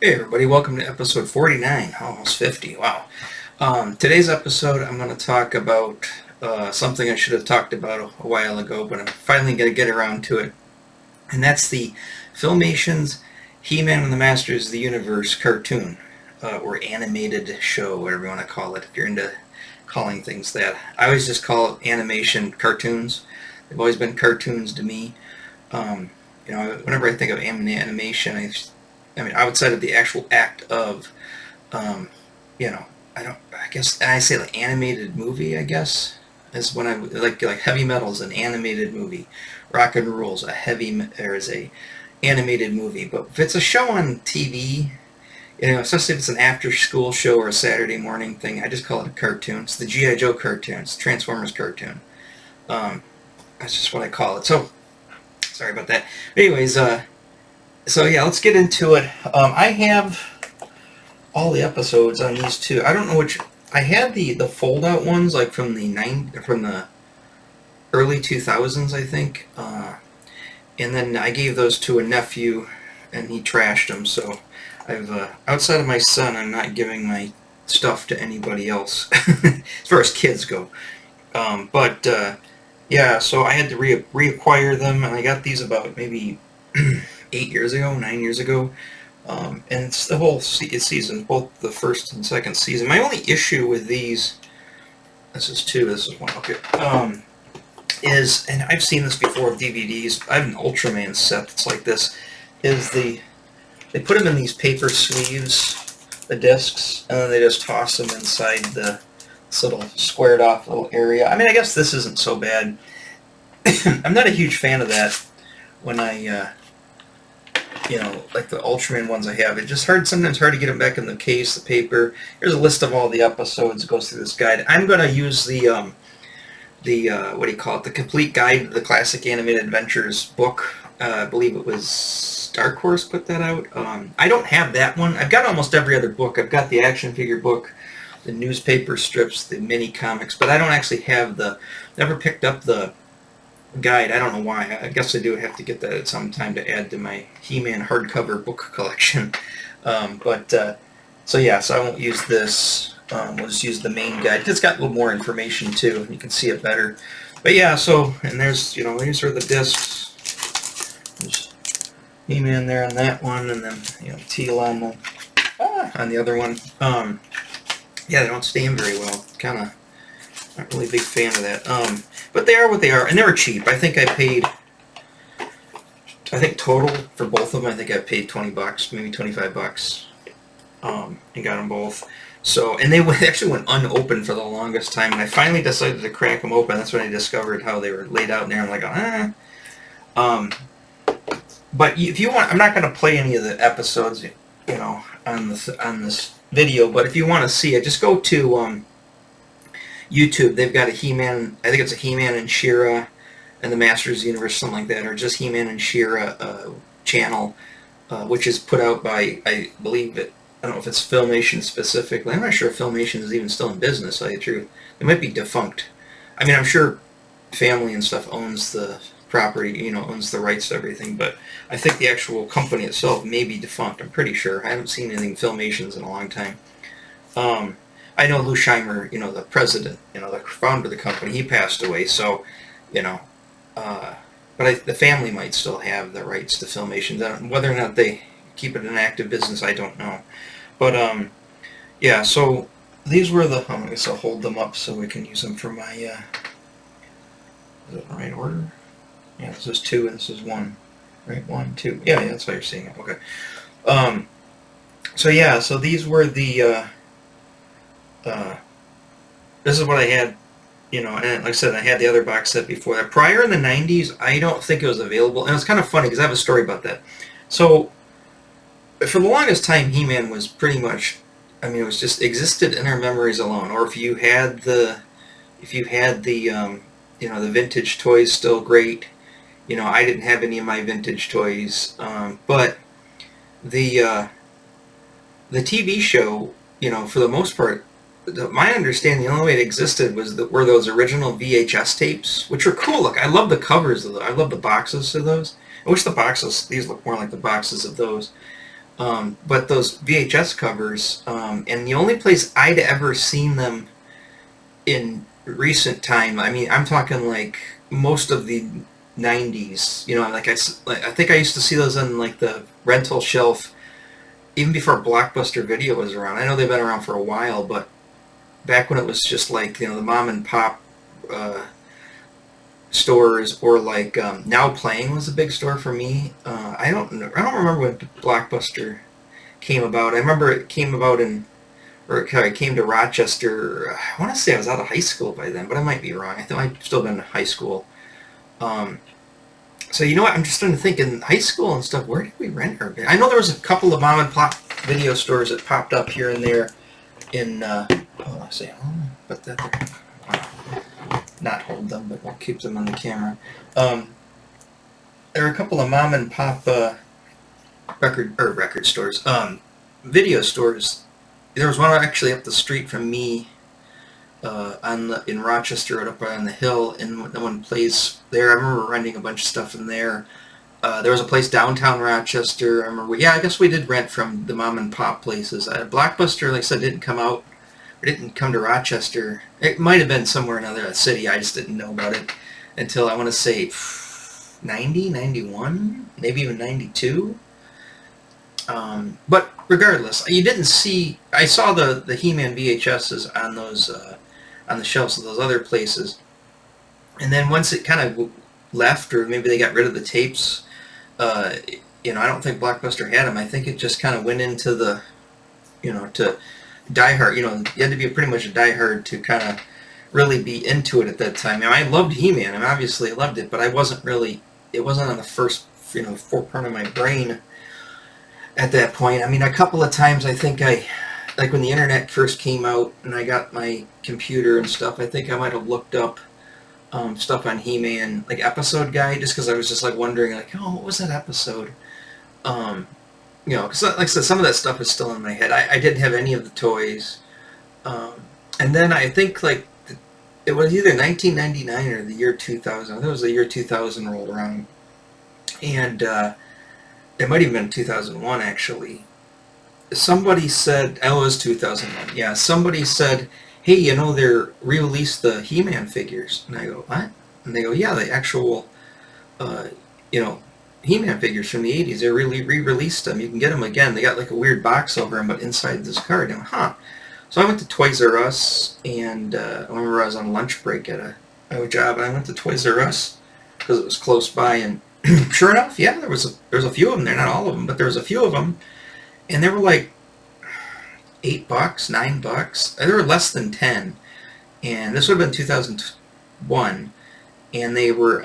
Hey everybody, welcome to episode 49, almost 50, wow. Today's episode I'm going to talk about something I should have talked about a while ago, but I'm finally going to get around to it. And that's the Filmation's He-Man and the Masters of the Universe cartoon, or animated show, whatever you want to call it, if you're into calling things that. I always just call it animation cartoons. They've always been cartoons to me. Whenever I think of animation, I mean, outside of the actual act of, I guess, and I say like animated movie, I guess, is when I like heavy metal is an animated movie, rock and roll is a animated movie. But if it's a show on TV, especially if it's an after school show or a Saturday morning thing, I just call it a cartoon. It's the G.I. Joe cartoon. It's the Transformers cartoon. That's just what I call it. So, sorry about that. Anyways, so yeah, let's get into it. I have all the episodes on these two. I don't know which. I had the fold-out ones, like from the early 2000s, I think. And then I gave those to a nephew, and he trashed them. So I've outside of my son, I'm not giving my stuff to anybody else as far as kids go. Yeah, so I had to reacquire them, and I got these about maybe 9 years ago, and it's the whole season, both the first and second season. My only issue with these, this is two, this is one, okay, is, and I've seen this before with DVDs, I have an Ultraman set that's like this, they put them in these paper sleeves, the discs, and then they just toss them inside this little squared off little area. I mean, I guess this isn't so bad. I'm not a huge fan of that when I, like the Ultraman ones I have. It's just sometimes hard to get them back in the case, the paper. Here's a list of all the episodes. It goes through this guide. I'm going to use the what do you call it? The complete guide to the classic animated adventures book. I believe it was Dark Horse put that out. I don't have that one. I've got almost every other book. I've got the action figure book, the newspaper strips, the mini comics, but I don't actually have never picked up the guide. I don't know why. I guess I do have to get that at some time to add to my He-Man hardcover book collection. So I won't use this. We'll just use the main guide. It's got a little more information too. You can see it better. But yeah, and there's, these are the discs. There's He-Man there on that one, and then, Teela on the other one. Yeah, they don't stand very well. Kind of not really a big fan of that. But they are what they are, and they were cheap. I think total for both of them, I think I paid $20, maybe $25, and got them both. So, and they actually went unopened for the longest time, and I finally decided to crack them open. That's when I discovered how they were laid out in there. I'm like, But if you want, I'm not going to play any of the episodes, on this video. But if you want to see it, just go to YouTube. They've got a He-Man. I think it's a He-Man and She-Ra and the Masters of the Universe, something like that, or just He-Man and She-Ra channel, which is put out by, I believe it. I don't know if it's Filmation specifically. I'm not sure if Filmation is even still in business. To tell you the truth, it might be defunct. I mean, I'm sure family and stuff owns the property, owns the rights to everything, but I think the actual company itself may be defunct. I'm pretty sure. I haven't seen anything Filmations in a long time. I know Lou Scheimer, the president, the founder of the company, he passed away, so, but the family might still have the rights to Filmation. Whether or not they keep it an active business, I don't know. But, yeah, so these were I guess I'll hold them up so we can use them for my, is it in the right order? Yeah, this is 2 and this is 1. Right, 1, 2. Yeah, that's why you're seeing it. Okay. So these were the, this is what I had, and like I said, I had the other box set before that. Prior in the 90s, I don't think it was available, and it's kind of funny because I have a story about that. So, for the longest time, He-Man was pretty much, it was just existed in our memories alone. Or if you had the the vintage toys, still great. I didn't have any of my vintage toys, but the TV show, for the most part, my understanding, the only way it existed were those original VHS tapes, which are cool. Look, I love the covers of those. I love the boxes of those. I wish these look more like the boxes of those. But those VHS covers, and the only place I'd ever seen them in recent time, I mean, I'm talking like most of the 90s, you know, like I think I used to see those on like the rental shelf even before Blockbuster Video was around. I know they've been around for a while, but back when it was just like, you know, the mom and pop stores, or like Now Playing was a big store for me. I don't remember when Blockbuster came about. I remember it came about I came to Rochester. I want to say I was out of high school by then, but I might be wrong. I think I'd still been in high school. So you know what? I'm just trying to think, in high school and stuff, where did we rent our? I know there was a couple of mom and pop video stores that popped up here and there in. Oh, I say, but that not hold them, but we'll keep them on the camera. There were a couple of mom and pop record stores, video stores. There was one actually up the street from me, in Rochester, up on the hill, and one place there. I remember renting a bunch of stuff in there. There was a place downtown Rochester. I remember, yeah, I guess we did rent from the mom and pop places. Blockbuster, like I said, didn't come out, or didn't come to Rochester. It might have been somewhere in another city. I just didn't know about it until, I want to say, 90, 91, maybe even 92. But regardless, you didn't see. I saw the He-Man VHSs on those on the shelves of those other places, and then once it kind of left, or maybe they got rid of the tapes, you know, I don't think Blockbuster had them. I think it just kind of went into the, you know, to diehard. You know, you had to be pretty much a diehard to kind of really be into it at that time. Now, I loved He-Man, and obviously I loved it, but I wasn't really. It wasn't on the first, you know, forefront of my brain at that point. I mean, a couple of times I think like when the internet first came out and I got my computer and stuff, I think I might have looked up stuff on He-Man, like episode guide, just because I was just like wondering, like, oh, what was that episode? You know, because like I said, some of that stuff is still in my head. I didn't have any of the toys. And then I think like it was either 1999 or the year 2000. I think it was the year 2000 rolled around. And it might have been 2001, actually. Somebody said, oh, it was 2001. Yeah, somebody said, hey, you know, they're re-released the He-Man figures. And I go, what? And they go, yeah, the actual, you know, He-Man figures from the 80s. They really re-released them. You can get them again. They got like a weird box over them, but inside this card. And huh. So I went to Toys R Us, and I remember I was on lunch break at a job, and I went to Toys R Us because it was close by, and sure enough, yeah, there was a few of them there, not all of them, but there was a few of them, and they were like $8, $9. They were less than 10, and this would have been 2001, and they were,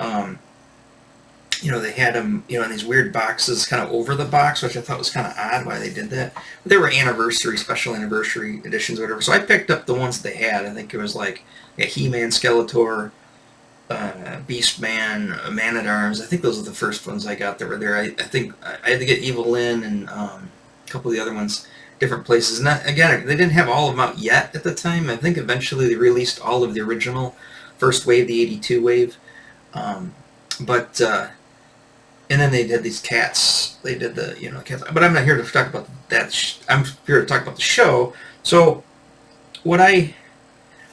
you know, they had them, you know, in these weird boxes, kind of over the box, which I thought was kind of odd why they did that. But they were special anniversary editions, or whatever. So I picked up the ones they had. I think it was like a He-Man, Skeletor, Beastman, Man-at-Arms. I think those are the first ones I got that were there. I think I had to get Evil Lyn and a couple of the other ones, different places. And that, again, they didn't have all of them out yet at the time. I think eventually they released all of the original first wave, the 82 wave. And then they did these cats. They did the, you know, cats. But I'm not here to talk about that. I'm here to talk about the show. So what I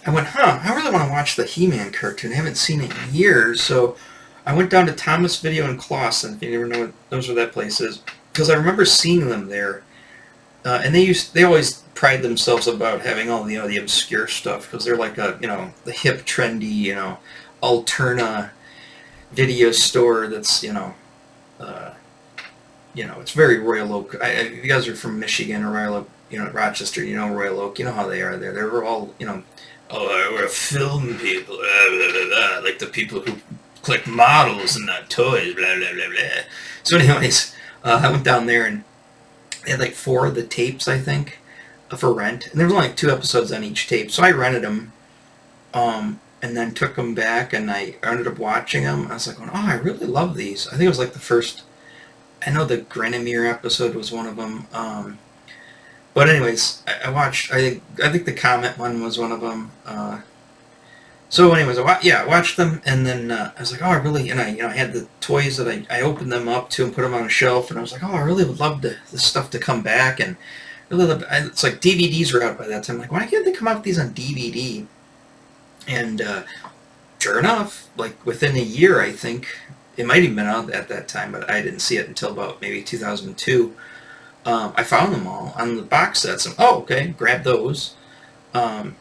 went, I really want to watch the He-Man cartoon. I haven't seen it in years. So I went down to Thomas Video in Clawson, if you never know knows where that place is, because I remember seeing them there. And they always pride themselves about having all the, you know, the obscure stuff, because they're like a, you know, the hip, trendy, you know, Alterna video store that's, you know, it's very Royal Oak. If you guys are from Michigan or Royal Oak, you know, Rochester, you know Royal Oak, you know how they are there. They were all, you know, oh, we're film people, blah, blah, blah, blah, like the people who collect models and not toys, blah, blah, blah, blah. So anyways, I went down there and they had like 4 of the tapes, I think, for rent. And there was only like 2 episodes on each tape. So I rented them, and then took them back, and I ended up watching them. I was like, oh, I really love these. I think it was like the first, I know the Granomir episode was one of them. But anyways, I watched, I think the Comet one was one of them. So anyways, I watched them, and then I was like, oh, I really, and I had the toys that I opened them up to and put them on a shelf, and I was like, oh, I really would love this stuff to come back, and really love. It's like DVDs were out by that time. Like, why can't they come out with these on DVD? And sure enough, like within a year, I think it might have been out at that time, but I didn't see it until about maybe 2002. I found them all on the box sets, and oh, okay, grab those. Um,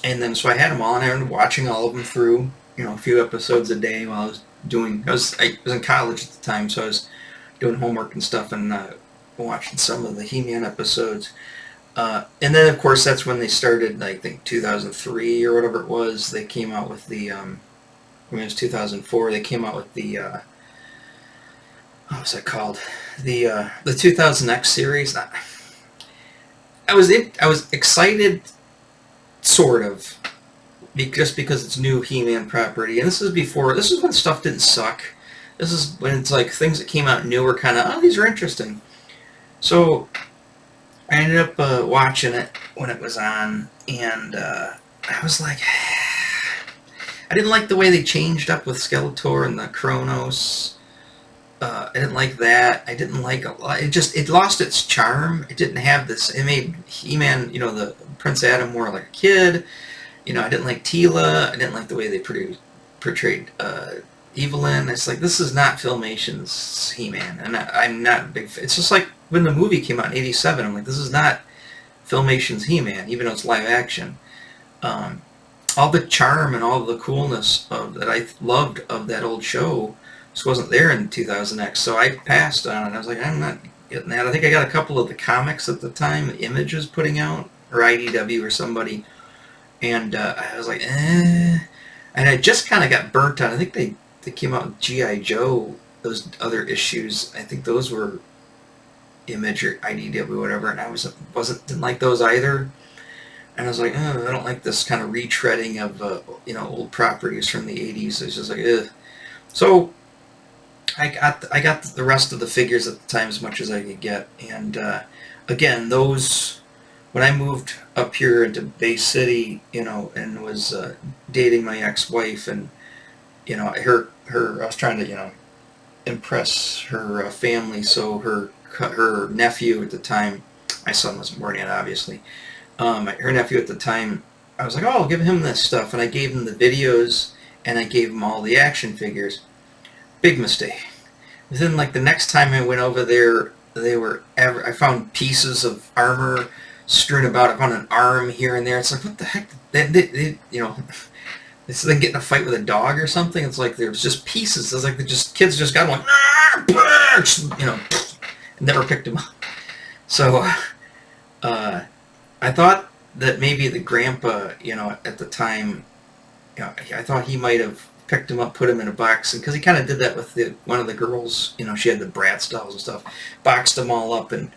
and then so I had them all, and I was watching all of them through, a few episodes a day while I was doing. I was in college at the time, so I was doing homework and stuff, and watching some of the He-Man episodes. And then of course that's when they started. I think 2003 or whatever it was. They came out with the. I mean, it was 2004. They came out with the. What was that called? The 2000X series. I was excited, sort of, just because it's new He-Man property, and this is when stuff didn't suck. This is when it's like things that came out new were kind of, oh, these are interesting. So I ended up watching it when it was on, and I was like, I didn't like the way they changed up with Skeletor and the Kronos. I didn't like that. I didn't like a lot. It lost its charm. It didn't have this. It made He-Man, the Prince Adam more like a kid. I didn't like Teela. I didn't like the way they portrayed Evelyn. It's like, this is not Filmation's He-Man, and I'm not a big fan. It's just like when the movie came out in '87. I'm like, this is not Filmation's He-Man, even though it's live action. All the charm and all the coolness that I loved of that old show just wasn't there in 2000X, so I passed on it. I was like, I'm not getting that. I think I got a couple of the comics at the time, Image was putting out, or IDW or somebody, and I was like, eh. And I just kind of got burnt on. I think they came out with G.I. Joe, those other issues. I think those were Image or IDW, whatever, and I didn't like those either. And I was like, oh, I don't like this kind of retreading of old properties from the '80s. It's just like, ugh. So I got the rest of the figures at the time as much as I could get, and again, those, when I moved up here into Bay City, and was dating my ex-wife, and her I was trying to impress her family, so her nephew at the time, my son wasn't born yet, obviously. Her nephew at the time, I was like, oh, I'll give him this stuff, and I gave him the videos, and I gave him all the action figures. Big mistake. Within like the next time I went over there, I found pieces of armor strewn about. I found an arm here and there. It's like, what the heck? It's like getting a fight with a dog or something. It's like there's just pieces. It's like kids just got like, never picked them up. So I thought that maybe the grandpa, at the time, I thought he might have picked him up, put him in a box, and because he kind of did that with one of the girls, she had the Bratz dolls and stuff, boxed them all up and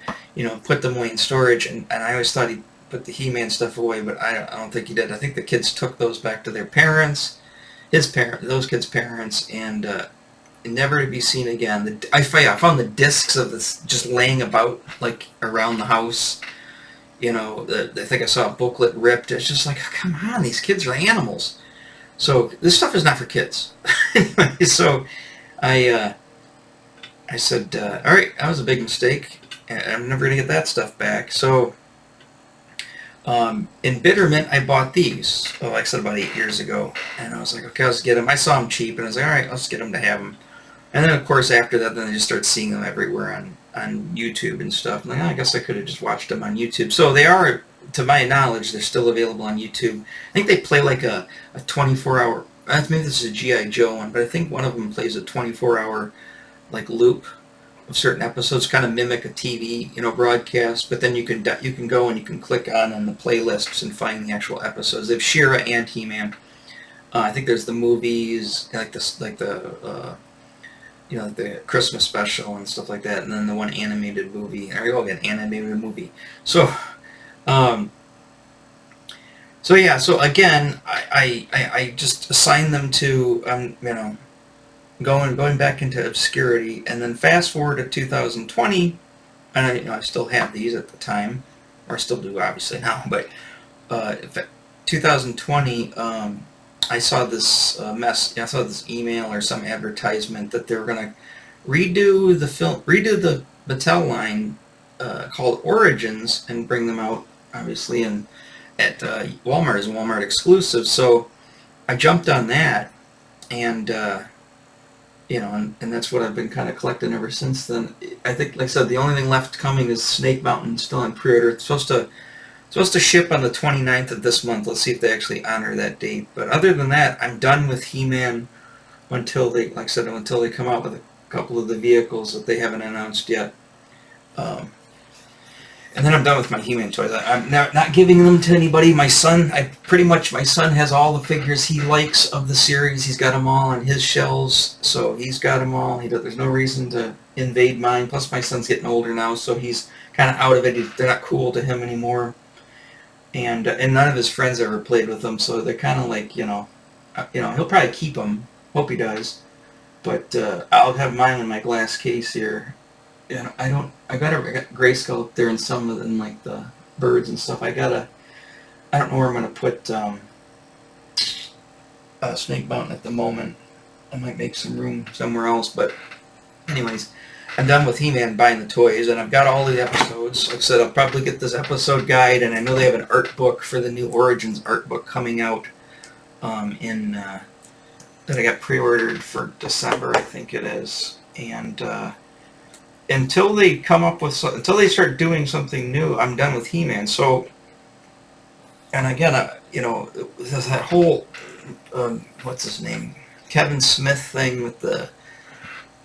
put them away in storage, and I always thought he put the He-Man stuff away, but I don't think he did. I think the kids took those back to their parents, those kids' parents, and never to be seen again. I found the discs of this just laying about like around the house. I think I saw a booklet ripped. It's just like, oh, come on, these kids are animals. So this stuff is not for kids. So I said, all right, that was a big mistake. I'm never going to get that stuff back. So in Bitterment, I bought these, like I said, about 8 years ago. And I was like, okay, let's get them. I saw them cheap, and I was like, all right, let's get them to have them. And then, of course, after that, then I just started seeing them everywhere on YouTube and stuff. And like, oh, I guess I could have just watched them on YouTube. So they are, to my knowledge, they're still available on YouTube. I think they play like a 24-hour, maybe this is a G.I. Joe one, but I think one of them plays a 24-hour like loop of certain episodes, kind of mimic a TV, broadcast. But then you can go and you can click on the playlists and find the actual episodes. They have She-Ra and He-Man. I think there's the movies, like the Christmas special and stuff like that, and then the one animated movie. There you go, an animated movie. So, yeah. So again, I just assigned them to going back into obscurity, and then fast forward to 2020, and I still have these at the time, or still do obviously now, but 2020. I saw this I saw this email or some advertisement that they were going to redo the Mattel line called Origins and bring them out, obviously, at Walmart as a Walmart exclusive. So I jumped on that, and and that's what I've been kind of collecting ever since then. I think, like I said, the only thing left coming is Snake Mountain, still on pre-order. It's supposed to ship on the 29th of this month. Let's see if they actually honor that date. But other than that, I'm done with He-Man until they, like I said, until they come out with a couple of the vehicles that they haven't announced yet. And then I'm done with my He-Man toys. I'm not giving them to anybody. My son has all the figures he likes of the series. He's got them all on his shelves, so he's got them all. There's no reason to invade mine. Plus, my son's getting older now, so he's kind of out of it. They're not cool to him anymore. And none of his friends ever played with them, so they're kind of like, he'll probably keep them. Hope he does. But I'll have mine in my glass case here. I got Grayskull up there and some of them, like the birds and stuff. I don't know where I'm going to put Snake Mountain at the moment. I might make some room somewhere else, but anyways, I'm done with He-Man buying the toys, and I've got all the episodes. Like I said, I'll probably get this episode guide, and I know they have an art book for the new Origins art book coming out that I got pre-ordered for December, I think it is. And until they until they start doing something new, I'm done with He-Man. So, and again, there's that whole what's his name, Kevin Smith thing with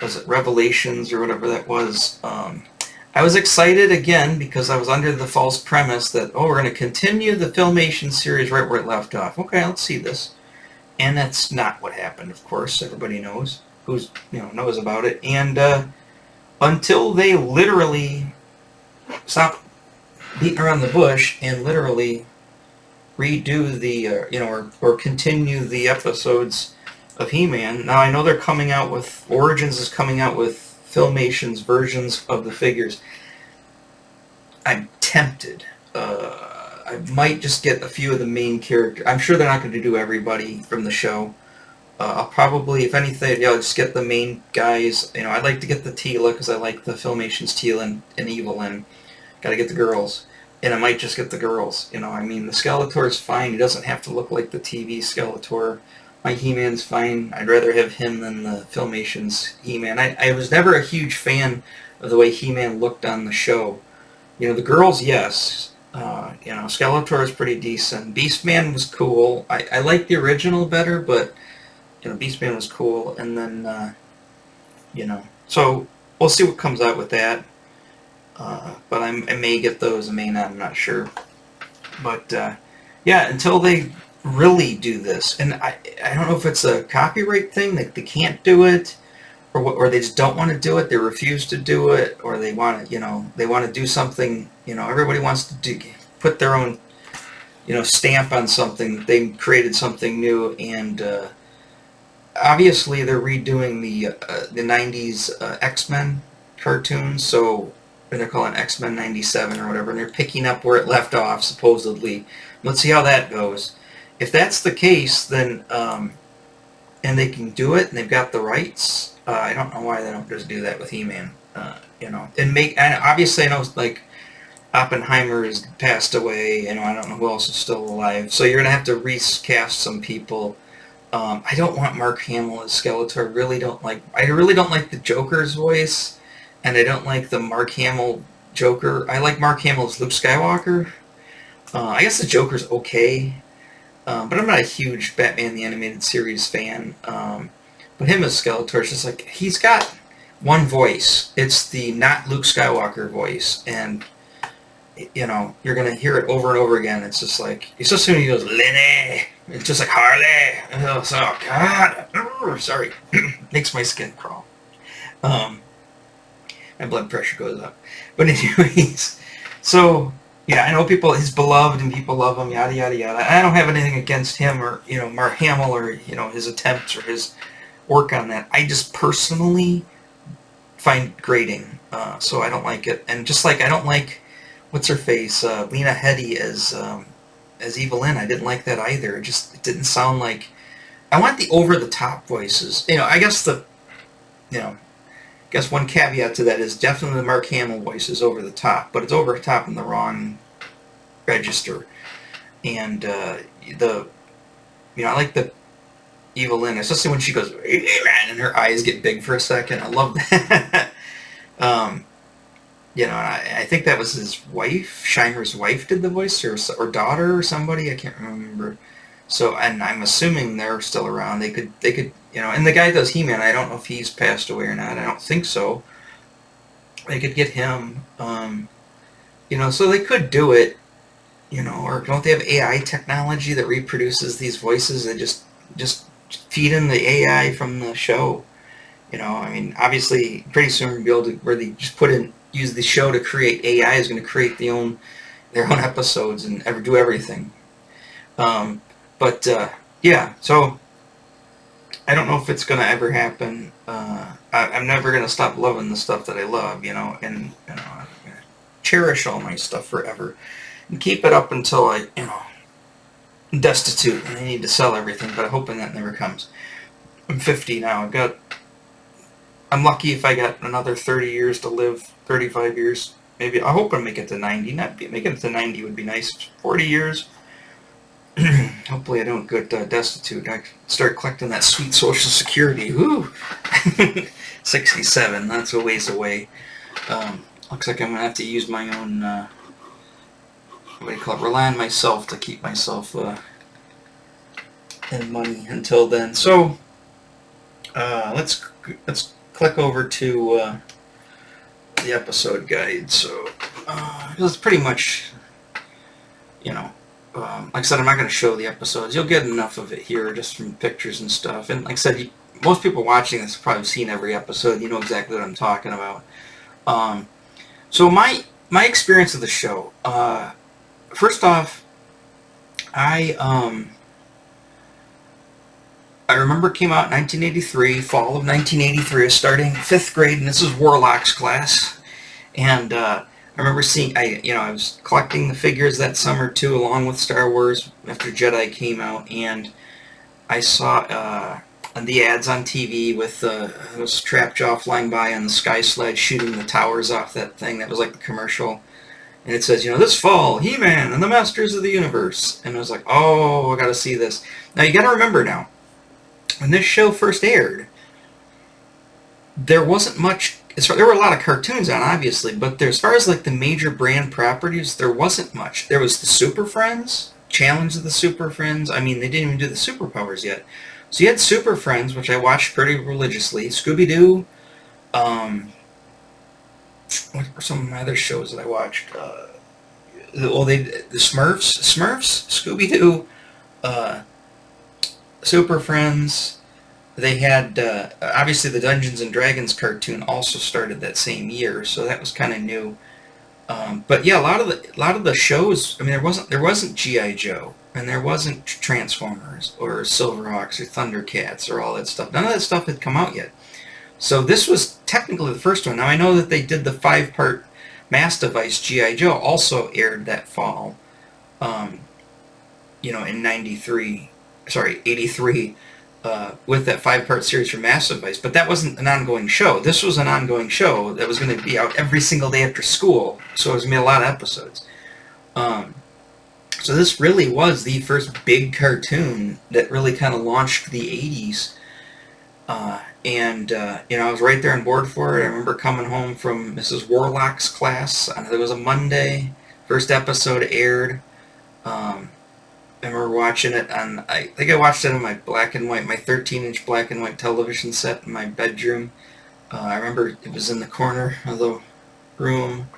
was it Revelations or whatever that was. I was excited again because I was under the false premise that, we're going to continue the Filmation series right where it left off. Okay, let's see this. And that's not what happened, of course. Everybody knows knows about it. And until they literally stop beating around the bush and literally redo the or continue the episodes of He-Man. Now I know they're coming out with Origins is coming out with Filmation's versions of the figures. I'm tempted. I might just get a few of the main characters. I'm sure they're not going to do everybody from the show. I'll probably, if anything, just get the main guys. I'd like to get the Teela because I like the Filmation's Teela and Evelyn. Got to get the girls. And I might just get the girls. The Skeletor's fine. He doesn't have to look like the TV Skeletor. My He-Man's fine. I'd rather have him than the Filmation's He-Man. I was never a huge fan of the way He-Man looked on the show. The girls, yes. Skeletor is pretty decent. Beastman was cool. I like the original better, but Beastman was cool. And then, so we'll see what comes out with that. But I may get those, I may not. I'm not sure. But until they really do this, and I don't know if it's a copyright thing that they can't do it, or they just don't want to do it. They refuse to do it, or they want to do something. Everybody wants to put their own stamp on something. They created something new, and obviously they're redoing the 90s X-Men cartoons, so they're calling X-Men 97 or whatever, and they're picking up where it left off, supposedly. Let's see how that goes. If that's the case, then, and they can do it, and they've got the rights, I don't know why they don't just do that with He-Man, and obviously I know, like, Oppenheimer has passed away, I don't know who else is still alive, so you're going to have to recast some people. I don't want Mark Hamill as Skeletor. I really don't like the Joker's voice, and I don't like the Mark Hamill Joker. I like Mark Hamill as Luke Skywalker. I guess the Joker's okay, but I'm not a huge Batman the Animated Series fan. But him as Skeletor is just like, he's got one voice. It's the not Luke Skywalker voice, and you're gonna hear it over and over again. It's just like, it's just when he goes, Lenny. It's just like Harley. Oh God. Oh, sorry. Makes my skin crawl. My blood pressure goes up. But anyways, so yeah, I know he's beloved and people love him, yada yada yada. I don't have anything against him or Mark Hamill or his attempts or his work on that. I just personally find grating, so I don't like it. And just like I don't like what's her face, Lena Headey as Evelyn. I didn't like that either. It didn't sound like I want the over-the-top voices. I guess one caveat to that is definitely the Mark Hamill voice is over the top, but it's over the top in the wrong register. And I like the Evelyn, especially when she goes, "Hey man," and her eyes get big for a second. I love that. um, and I think that was his wife, Shimer's wife, did the voice, or daughter, or somebody. I can't remember. So, and I'm assuming they're still around. They could, and the guy does He-Man. I don't know if he's passed away or not. I don't think so. They could get him. So they could do it. Or don't they have AI technology that reproduces these voices? They just feed in the AI from the show. Obviously, pretty soon we'll be able to, where they just use the show to create AI is going to create their own episodes and do everything. Yeah, so I don't know if it's going to ever happen. I'm never going to stop loving the stuff that I love, and I'm going to cherish all my stuff forever and keep it up until I'm destitute and I need to sell everything, but I'm hoping that never comes. I'm 50 now. I'm lucky if I got another 30 years to live, 35 years. Maybe I hope I make it to 90. Making it to 90 would be nice. 40 years. Hopefully I don't get destitute. I start collecting that sweet Social Security. Woo! 67. That's a ways away. Looks like I'm going to have to use my own, rely on myself to keep myself in money until then. So, let's click over to the episode guide. So, it's pretty much, like I said, I'm not going to show the episodes. You'll get enough of it here just from pictures and stuff. And like I said, most people watching this have probably seen every episode. You know exactly what I'm talking about. So my experience of the show, first off, I remember it came out in 1983, fall of 1983. I was starting 5th grade, and this is Warlock's class. And I remember seeing, I was collecting the figures that summer too, along with Star Wars after Jedi came out, and I saw the ads on TV with those Trapjaw flying by on the Sky Sled, shooting the towers off that thing. That was like the commercial. And it says, this fall, He-Man and the Masters of the Universe. And I was like, oh, I got to see this. Now, you got to remember now, when this show first aired, there wasn't much. There were a lot of cartoons on, obviously, but as far as like the major brand properties, there wasn't much. There was the Super Friends, Challenge of the Super Friends. I mean, they didn't even do the Superpowers yet. So you had Super Friends, which I watched pretty religiously. Scooby-Doo. What were some of my other shows that I watched? The Smurfs, Scooby-Doo, Super Friends. They had obviously the Dungeons and Dragons cartoon also started that same year, so that was kind of new. But yeah, a lot of the shows. I mean, there wasn't G.I. Joe, and there wasn't Transformers or Silverhawks or Thundercats or all that stuff. None of that stuff had come out yet. So this was technically the first one. Now I know that they did the 5-part Mass Device G.I. Joe also aired that fall. In 83, with that 5-part series for Mass Device. But that wasn't an ongoing show. This was an ongoing show that was going to be out every single day after school. So it was going to be a lot of episodes. So this really was the first big cartoon that really kind of launched the 80s. I was right there on board for it. I remember coming home from Mrs. Warlock's class. It was a Monday. First episode aired. I remember watching it on, I think I watched it on my black and white, my 13-inch black and white television set in my bedroom. I remember it was in the corner of the room,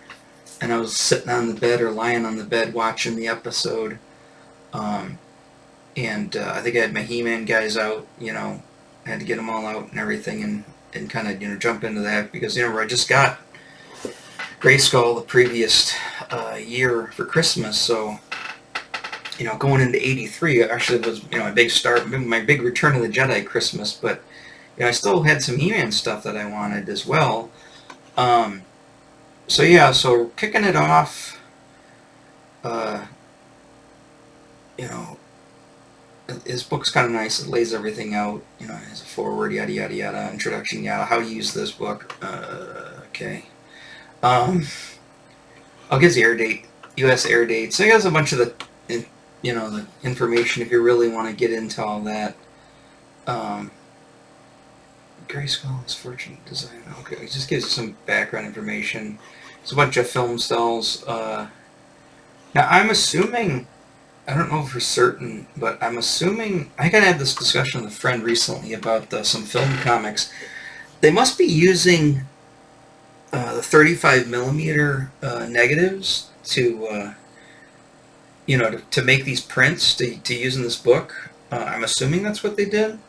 and I was sitting on the bed or lying on the bed watching the episode. I think I had my He-Man guys out, I had to get them all out and everything and kind of, jump into that because, I just got Grayskull the previous year for Christmas, so, going into 83 actually was, my big start, my big Return of the Jedi Christmas, but, I still had some He-Man stuff that I wanted as well. So kicking it off, his book's kind of nice. It lays everything out. You know, it has a foreword, yada yada yada, introduction, yada, how to use this book. Okay. Um, I'll give the air date, U.S. air date. So it has a bunch of the, you know, the information if you really want to get into all that. Grayskull is fortunate design. Okay, it just gives you some background information. It's a bunch of film stills. Now I'm assuming, I don't know for certain, but I'm assuming, I kind of had this discussion with a friend recently about some film comics. They must be using the 35 millimeter negatives to, you know, to make these prints to use in this book. I'm assuming that's what they did.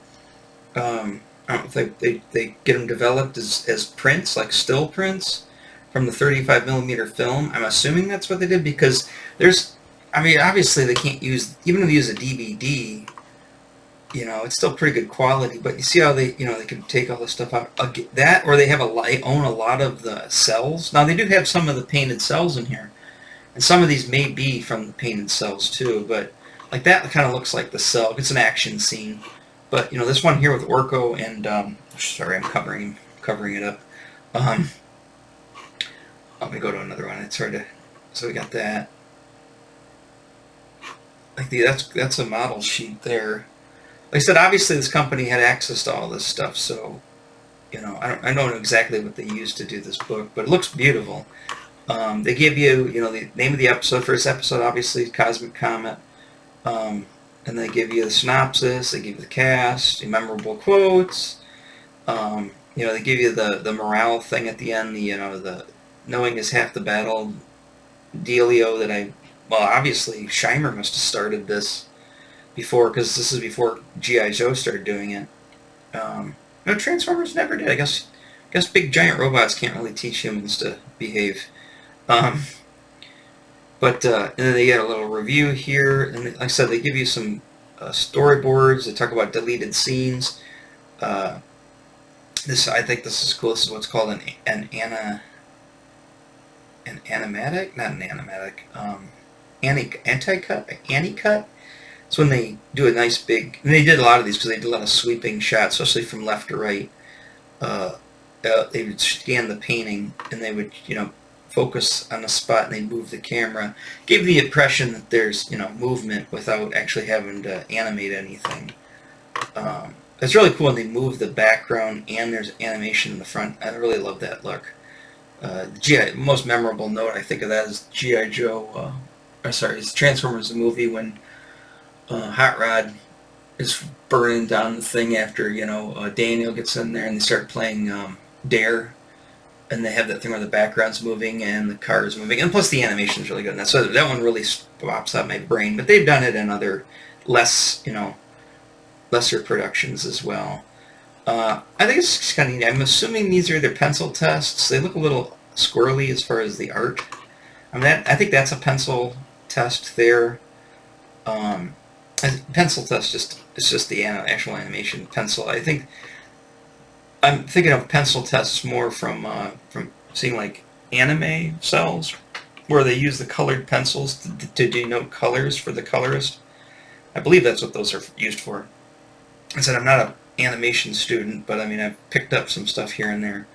I don't think they get them developed as prints, like still prints from the 35 millimeter film. I'm assuming that's what they did because there's, I mean, obviously they can't use, even if they use a DVD, you know, it's still pretty good quality, but you see how they, you know, they can take all this stuff out. That, or they own a lot of the cells. Now they do have some of the painted cells in here, and some of these may be from the painted cells too, but like that kind of looks like the cell. It's an action scene. But, you know, this one here with Orko and, sorry, I'm covering it up. Let me go to another one. It's hard to, so we got that. Like that's a model sheet there. Like I said, obviously this company had access to all this stuff, so, you know, I don't know exactly what they used to do this book, but it looks beautiful. They give you, you know, the name of the episode, first episode, obviously, Cosmic Comet. And they give you the synopsis, they give you the cast, the memorable quotes. You know, they give you the morale thing at the end, you know, the knowing is half the battle dealio that well, obviously, Scheimer must have started this before, because this is before G.I. Joe started doing it. No, Transformers never did. I guess big giant robots can't really teach humans to behave. But and then they get a little review here, and like I said, they give you some storyboards. They talk about deleted scenes. I think this is cool. This is what's called an animatic, not an animatic, anti-cut. It's when they do a nice big, and they did a lot of these because they did a lot of sweeping shots, especially from left to right. They would scan the painting, and they would, you know, focus on a spot, and they move the camera. Give the impression that there's, you know, movement without actually having to animate anything. It's really cool when they move the background and there's animation in the front. I really love that look. The most memorable note I think of that is G.I. Joe, it's Transformers, the movie, when Hot Rod is burning down the thing after, you know, Daniel gets in there and they start playing Dare. And they have that thing where the background's moving and the car is moving, and plus the animation is really good. And so that one really pops out my brain. But they've done it in other lesser productions as well. I think it's just kind of neat. I'm assuming these are their pencil tests. They look a little squirrely as far as the art. I mean, I think that's a pencil test there. Pencil test it's just the actual animation pencil. I'm thinking of pencil tests more from seeing like anime cells, where they use the colored pencils to denote colors for the colorist. I believe that's what those are used for. I said I'm not an animation student, but I mean I've picked up some stuff here and there.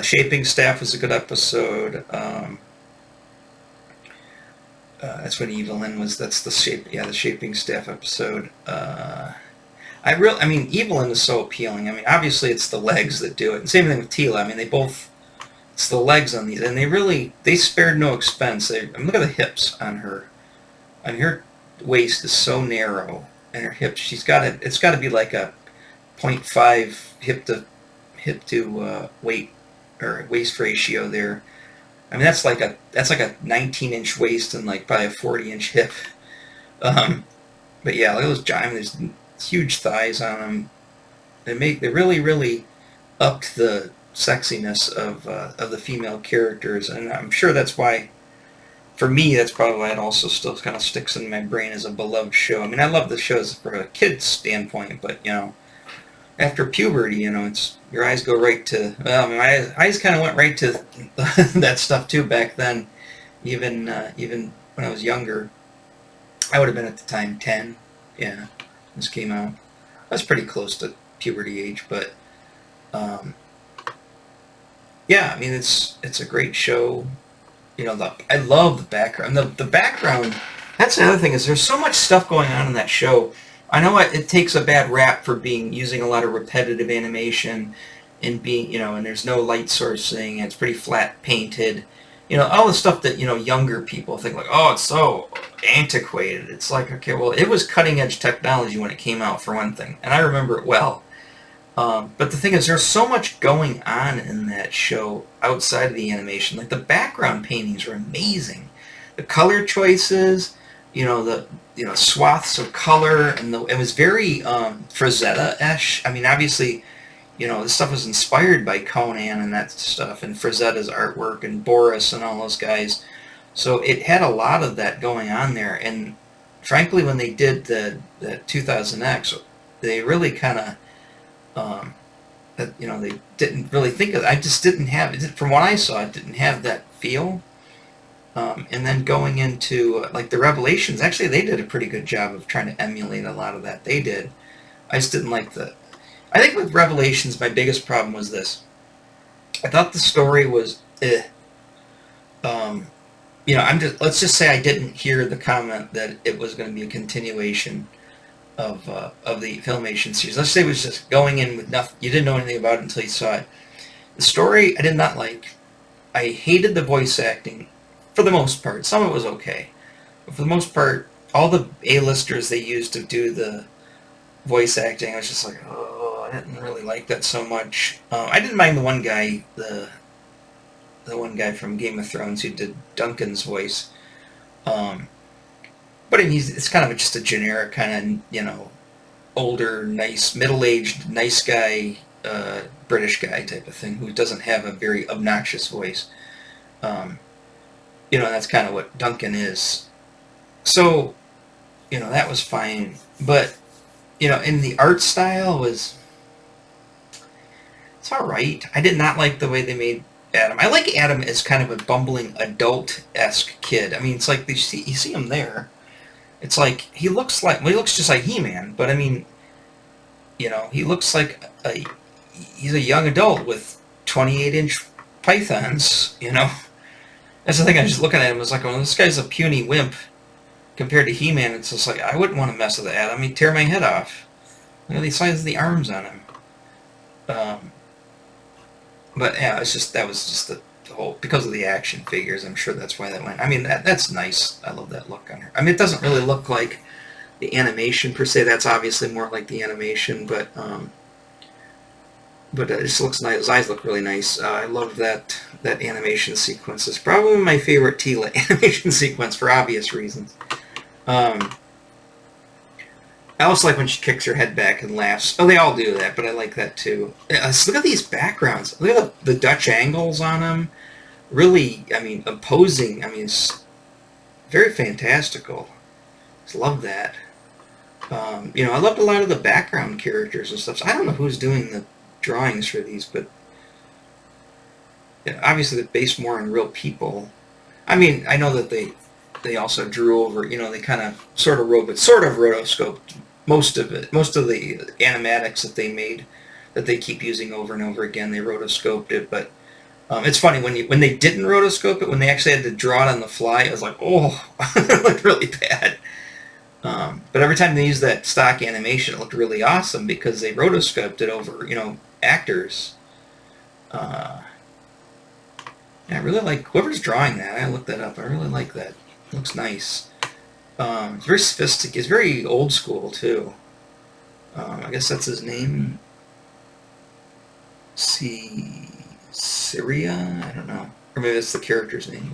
Shaping Staff was a good episode. That's when Evelyn was. That's the Shaping Staff episode. I mean, Evelyn is so appealing. I mean, obviously it's the legs that do it. And same thing with Tila. I mean, it's the legs on these, and they spared no expense. I mean, look at the hips on her. I mean, her waist is so narrow, and her hips, it's got to be like a 0.5 hip to weight or waist ratio there. I mean, that's like a 19-inch waist and like probably a 40-inch hip. But yeah, look at those giant. There's huge thighs on them. They really upped the sexiness of the female characters, and I'm sure that's why, for me, that's probably why it also still kind of sticks in my brain as a beloved show. I mean, I love the shows from a kid's standpoint, but, you know, after puberty, you know, it's your eyes go right to, well, my eyes kind of went right to that stuff too back then, even when I was younger. I would have been at the time 10, yeah. This came out. That's pretty close to puberty age, but yeah, I mean it's a great show. You know, I love the background. The background. That's the other thing is there's so much stuff going on in that show. I know it takes a bad rap for being using a lot of repetitive animation and being, you know, and there's no light sourcing. And it's pretty flat painted. You know, all the stuff that, you know, younger people think like, oh, it's so antiquated. It's like, okay, well, it was cutting edge technology when it came out for one thing, and I remember it well. But the thing is, there's so much going on in that show outside of the animation. Like the background paintings are amazing, the color choices, you know, the swaths of color, and it was very Frazetta-esque. I mean, obviously, you know, this stuff was inspired by Conan and that stuff, and Frazetta's artwork, and Boris and all those guys. So it had a lot of that going on there. And frankly, when they did the 2000X, they really kind of you know, they didn't really think of it. I just didn't have it. From what I saw, it didn't have that feel. And then going into like the Revelations, actually they did a pretty good job of trying to emulate a lot of that. They did. I just didn't like the... I think with Revelations, my biggest problem was this. I thought the story was you know, let's just say I didn't hear the comment that it was going to be a continuation of the Filmation series. Let's say it was just going in with nothing. You didn't know anything about it until you saw it. The story I did not like. I hated the voice acting for the most part. Some of it was okay. But for the most part, all the A-listers they used to do the voice acting, I was just like, oh, I didn't really like that so much. I didn't mind the one guy, the one guy from Game of Thrones who did Duncan's voice. But it's kind of just a generic kind of, you know, older, nice, middle-aged, nice guy, British guy type of thing who doesn't have a very obnoxious voice. You know, that's kind of what Duncan is. So, you know, that was fine. But, you know, in the art style it's all right. I did not like the way they made Adam. I like Adam as kind of a bumbling adult-esque kid. I mean, it's like you see him there. It's like he looks just like He-Man, but I mean, you know, he looks like he's a young adult with 28-inch pythons. You know, that's the thing. I was just looking at him. I was like, well, this guy's a puny wimp compared to He-Man. It's just like I wouldn't want to mess with Adam. He'd tear my head off. Look at the size of the arms on him. But yeah, that was just the whole, because of the action figures. I'm sure that's why that went. I mean, that's nice. I love that look on her. I mean, it doesn't really look like the animation per se. That's obviously more like the animation, but it just looks nice. His eyes look really nice. I love that animation sequence. It's probably my favorite Tila animation sequence for obvious reasons. I also like when she kicks her head back and laughs. Oh, they all do that, but I like that too. So look at these backgrounds. Look at the Dutch angles on them. Really, I mean, opposing. I mean, it's very fantastical. Just love that. You know, I loved a lot of the background characters and stuff. So I don't know who's doing the drawings for these, but you know, obviously they're based more on real people. I mean, I know that they also drew over. You know, they kind of sort of rotoscoped most of it. Most of the animatics that they made, that they keep using over and over again, they rotoscoped it. But it's funny when they didn't rotoscope it, when they actually had to draw it on the fly, it was like, oh, it looked really bad. But every time they used that stock animation, it looked really awesome because they rotoscoped it over, you know, actors. Yeah, I really like whoever's drawing that. I looked that up. I really like that. It looks nice. It's very sophisticated. It's very old school too. I guess that's his name. Syria? I don't know. Or maybe that's the character's name.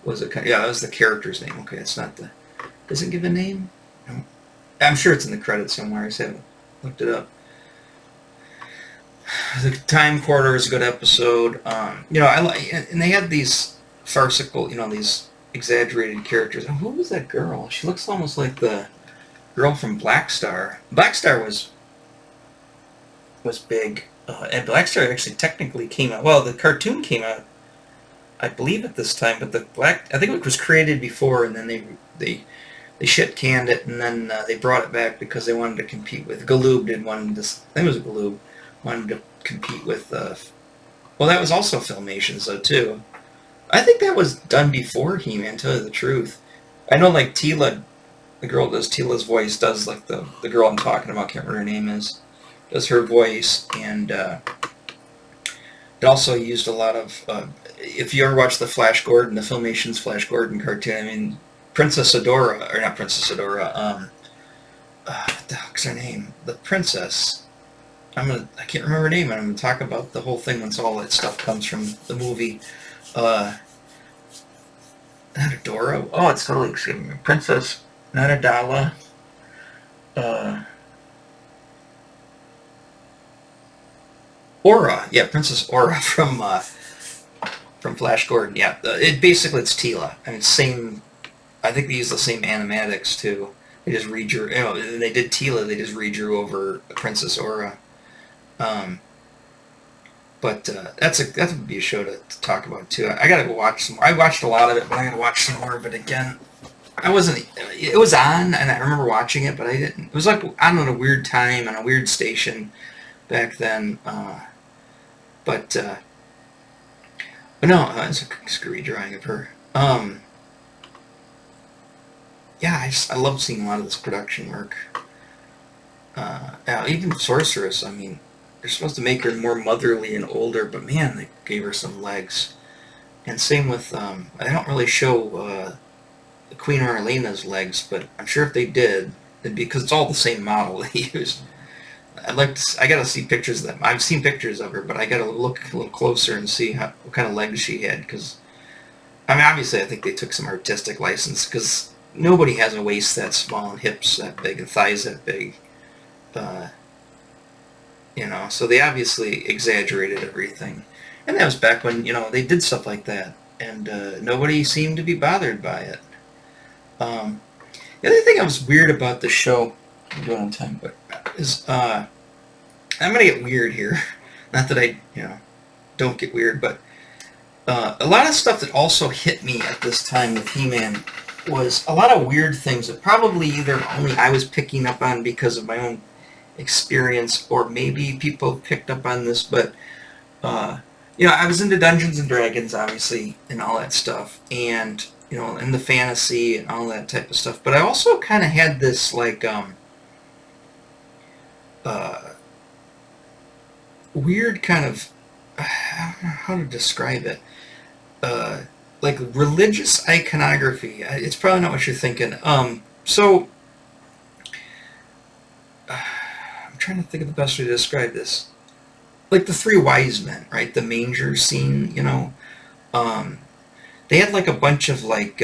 Was it? Yeah, that was the character's name. Okay, it's not the... Does it give a name? No. I'm sure it's in the credits somewhere. I just haven't looked it up. The Time Quarter is a good episode. You know, I like... And they had these farcical, you know, these exaggerated characters. And who was that girl? She looks almost like the girl from Black Star. Black Star was big. And Black Star actually technically came out... Well, the cartoon came out, I believe, at this time, but I think it was created before, and then they they shit canned it, and then they brought it back because they wanted to compete with Galoob. Did one this? I think it was Galoob wanted to compete with. Well, that was also Filmation, so too. I think that was done before He-Man. To tell you the truth, I know like Tila, the girl that does Tila's voice, does like the girl I'm talking about. Can't remember her name is. Does her voice, and it also used a lot of. If you ever watch the Flash Gordon, the Filmation's Flash Gordon cartoon, I mean, Princess Adora, or not Princess Adora, what the heck's her name? The princess. I can't remember her name, and I'm gonna talk about the whole thing once all that stuff comes from the movie. Not Adora. Oh, it's totally escaping me. Princess, not Adala. Aura. Yeah, Princess Aura from Flash Gordon. Yeah, it's Tila. I mean, same. I think they use the same animatics too. They just redrew. They did Tila. They just redrew over Princess Aura. But that would be a show to talk about too. I gotta go watch some more. I watched a lot of it, but I gotta watch some more of it again. I wasn't. It was on, and I remember watching it, but I didn't. It was like on at a weird time on a weird station back then. But no, it's a screwy drawing of her. Yeah, I love seeing a lot of this production work. Even Sorceress, I mean, they're supposed to make her more motherly and older, but man, they gave her some legs. And same with, I don't really show Queen Arlena's legs, but I'm sure if they did, because it's all the same model they used. I gotta see pictures of them. I've seen pictures of her, but I gotta look a little closer and see what kind of legs she had, because, I mean, obviously I think they took some artistic license, because nobody has a waist that small and hips that big and thighs that big. So they obviously exaggerated everything. And that was back when, they did stuff like that. And nobody seemed to be bothered by it. The other thing I was weird about the show, I'm going on time, but is, I'm going to get weird here. Not that I, don't get weird, but a lot of stuff that also hit me at this time with He-Man was a lot of weird things that probably either only I was picking up on because of my own experience, or maybe people picked up on this, but I was into Dungeons and Dragons, obviously, and all that stuff, and and the fantasy and all that type of stuff. But I also kind of had this like weird kind of, I don't know how to describe it, like religious iconography. It's probably not what you're thinking. So I'm trying to think of the best way to describe this. Like the three wise men, right? The manger scene, they had like a bunch of like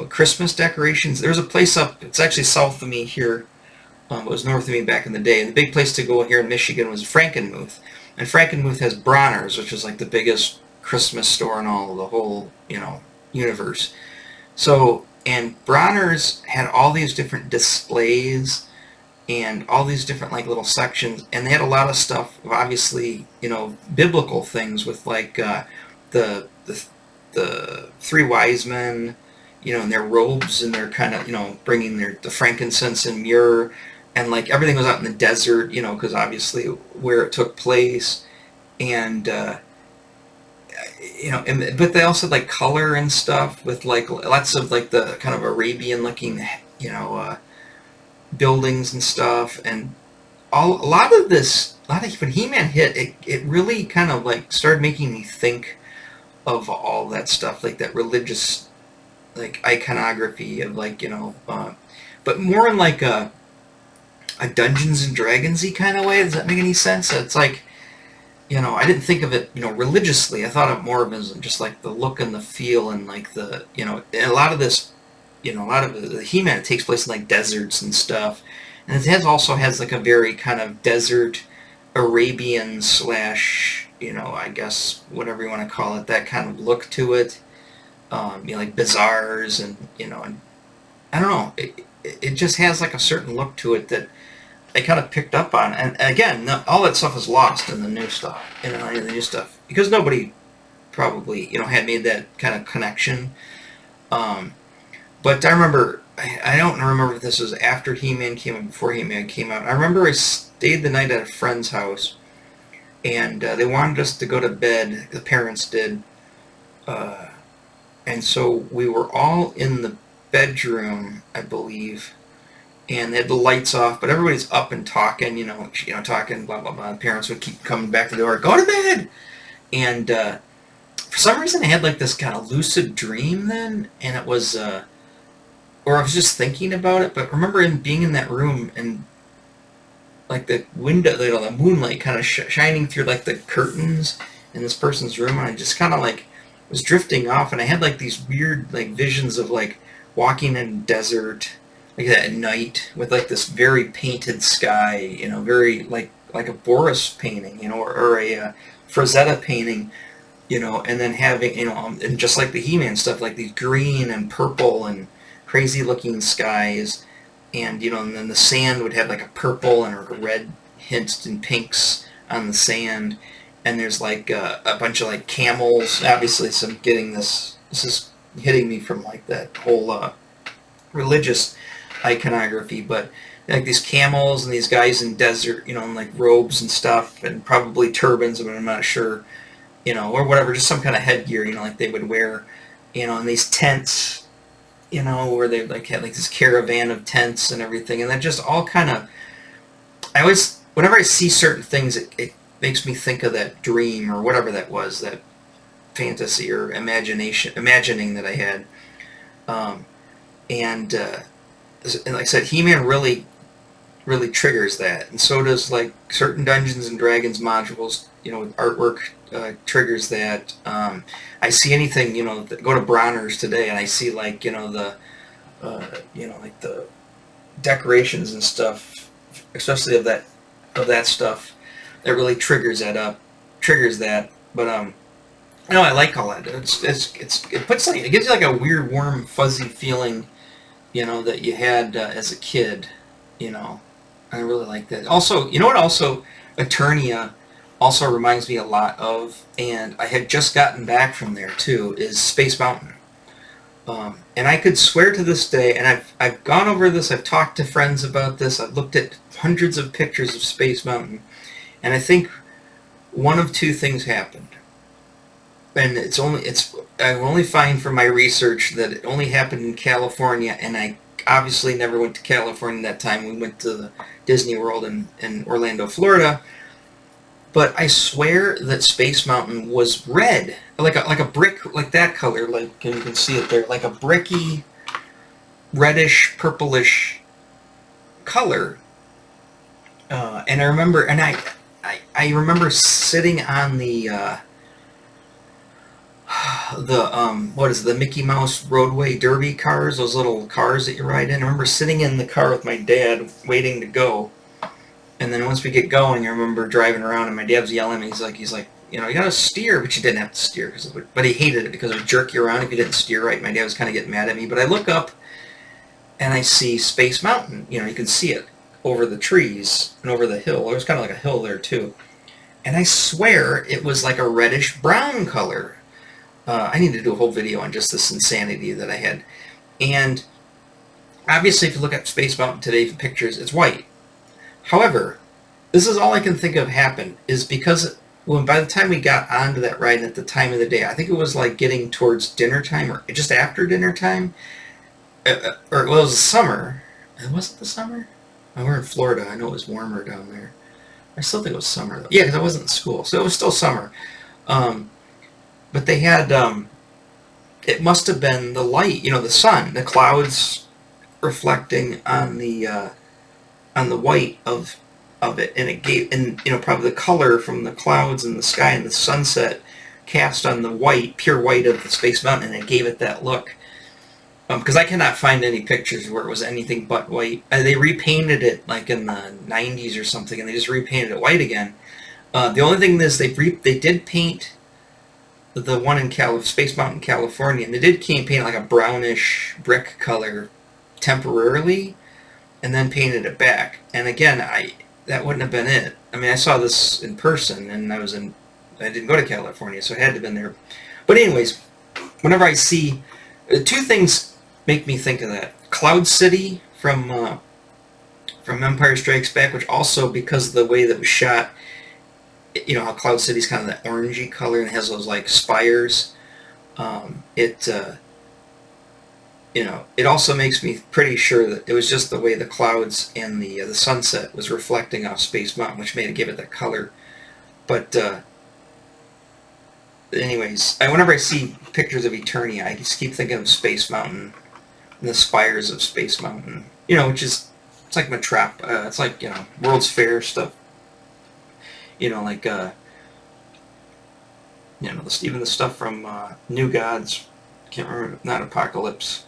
Christmas decorations. There was a place up, it's actually south of me here. It was north of me back in the day. And the big place to go here in Michigan was Frankenmuth. And Frankenmuth has Bronner's, which is like the biggest Christmas store in all of the whole, universe. So, and Bronner's had all these different displays and all these different like little sections, and they had a lot of stuff, obviously, biblical things with like the three wise men, in their robes, and they're kind of, bringing the frankincense and myrrh, and like everything was out in the desert, because obviously where it took place, and but they also had like color and stuff with like lots of like the kind of Arabian looking, buildings and stuff, and a lot of when He-Man hit, it really kind of like started making me think of all that stuff, like that religious like iconography of like but more in like a Dungeons and Dragons-y kind of way. Does that make any sense? It's like, I didn't think of it religiously. I thought of more of it as just like the look and the feel, and like the and a lot of this, a lot of the He-Man takes place in like deserts and stuff, and it also has like a very kind of desert Arabian slash, I guess whatever you want to call it, that kind of look to it. Like bazaars, and and I don't know, it just has like a certain look to it that I kind of picked up on. And again, all that stuff is lost in the new stuff, in the new stuff, because nobody probably had made that kind of connection. But I remember I don't remember if this was after He-Man came out, before He-Man came out. I remember I stayed the night at a friend's house, and they wanted us to go to bed. The parents did, uh, and so we were all in the bedroom, I believe, and they had the lights off, but everybody's up and talking, talking, blah blah blah. The parents would keep coming back to the door, go to bed, and for some reason I had like this kind of lucid dream then, and it was, or I was just thinking about it. But remember being in that room and like the window, the moonlight kind of shining through like the curtains in this person's room, and I just kind of like was drifting off, and I had like these weird like visions of like walking in desert like that at night with like this very painted sky, very like a Boris painting, or a Frazetta painting, and then having, and just like the He-Man stuff, like these green and purple and crazy looking skies, and then the sand would have like a purple and a red hints and pinks on the sand, and there's like a bunch of like camels. Obviously, so I'm getting this is hitting me from like that whole religious iconography, but like these camels and these guys in desert, in like robes and stuff, and probably turbans, but I'm not sure, or whatever, just some kind of headgear, like they would wear, and these tents, where they like had like this caravan of tents and everything, and that just all kind of, I always, whenever I see certain things, it makes me think of that dream or whatever that was, that fantasy or imagining that I had, and like I said, He-Man really, really triggers that, and so does like certain Dungeons and Dragons modules, with artwork triggers that. I see anything, go to Bronner's today, and I see like like the decorations and stuff, especially of that stuff, that really triggers that. But I like all that. It puts like, it gives you like a weird, warm, fuzzy feeling, that you had as a kid, I really like that. Also, what also, Eternia also reminds me a lot of, and I had just gotten back from there too, is Space Mountain. And I could swear to this day, and I've gone over this, I've talked to friends about this, I've looked at hundreds of pictures of Space Mountain, and I think one of two things happened. And I only find from my research that it only happened in California, and I obviously never went to California that time. We went to the Disney World in Orlando, Florida. But I swear that Space Mountain was red, like a brick, like that color, like you can see it there, like a bricky, reddish, purplish color. And I remember, and I remember sitting on the what is it, the Mickey Mouse Roadway Derby cars, those little cars that you ride in. I remember sitting in the car with my dad waiting to go, and then once we get going, I remember driving around, and my dad was yelling at me. He's like, you gotta steer, but you didn't have to steer, but he hated it because it would jerk you around if you didn't steer right. My dad was kind of getting mad at me, but I look up, and I see Space Mountain. You can see it over the trees and over the hill. There was kind of like a hill there too, and I swear it was like a reddish brown color. I need to do a whole video on just this insanity that I had. And obviously, if you look at Space Mountain today for pictures, it's white. However, this is all I can think of happened, is because by the time we got onto that ride at the time of the day, I think it was like getting towards dinner time or just after dinner time, or well, it was the summer. Was it the summer? We're in Florida. I know it was warmer down there. I still think it was summer though. Yeah, because I wasn't in school, so it was still summer. But they had, it must have been the light, the sun, the clouds reflecting on the white of it, and it gave, and probably the color from the clouds and the sky and the sunset cast on the white, pure white of the Space Mountain, and it gave it that look. Because I cannot find any pictures where it was anything but white. They repainted it like in the 90s or something, and they just repainted it white again. The only thing is they did paint the one in Space Mountain, California, and they did paint like a brownish brick color temporarily, and then painted it back. And again, that wouldn't have been it. I mean, I saw this in person, and I didn't go to California, so it had to have been there. But anyways, whenever I see two things make me think of that Cloud City from Empire Strikes Back, which also, because of the way that it was shot, you know how Cloud City's kind of that orangey color and has those like spires. It you know, it also makes me pretty sure that it was just the way the clouds and the sunset was reflecting off Space Mountain, which made it give it that color. But anyways, whenever I see pictures of Eternia, I just keep thinking of Space Mountain and the spires of Space Mountain. You know, which is, it's like Matrap. It's like, you know, World's Fair stuff. You know, like you know, even the stuff from New Gods. Can't remember, not Apocalypse.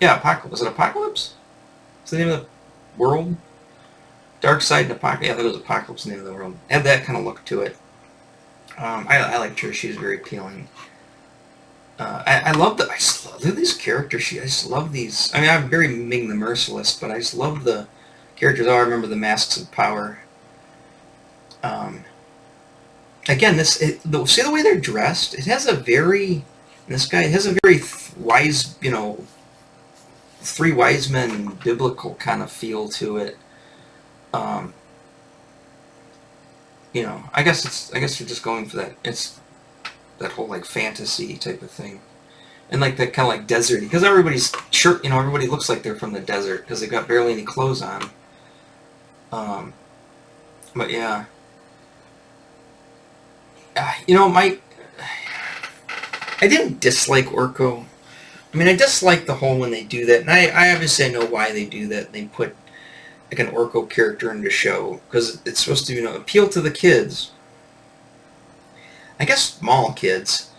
Yeah, Apocalypse. Was it Apocalypse? What's the name of the world? Dark Side and Apocalypse. Yeah, that was Apocalypse, the name of the world. Had that kind of look to it. I liked her. She's very appealing. I love the. I just love these characters. I just love these. I mean, I'm very Ming the Merciless, but I just love the characters. Oh, I remember the Masks of Power. Again, see the way they're dressed. It has a very. This guy has a very wise, you know, three wise men biblical kind of feel to it. You know, I guess you're just going for that. It's that whole like fantasy type of thing, and like that kind of like deserty, because everybody's shirt, you know, everybody looks like they're from the desert because they've got barely any clothes on. But yeah, you know, I didn't dislike Orko. I mean, I dislike the whole when they do that, and I obviously know why they do that. They put like an Orko character into show because it's supposed to, you know, appeal to the kids. I guess small kids.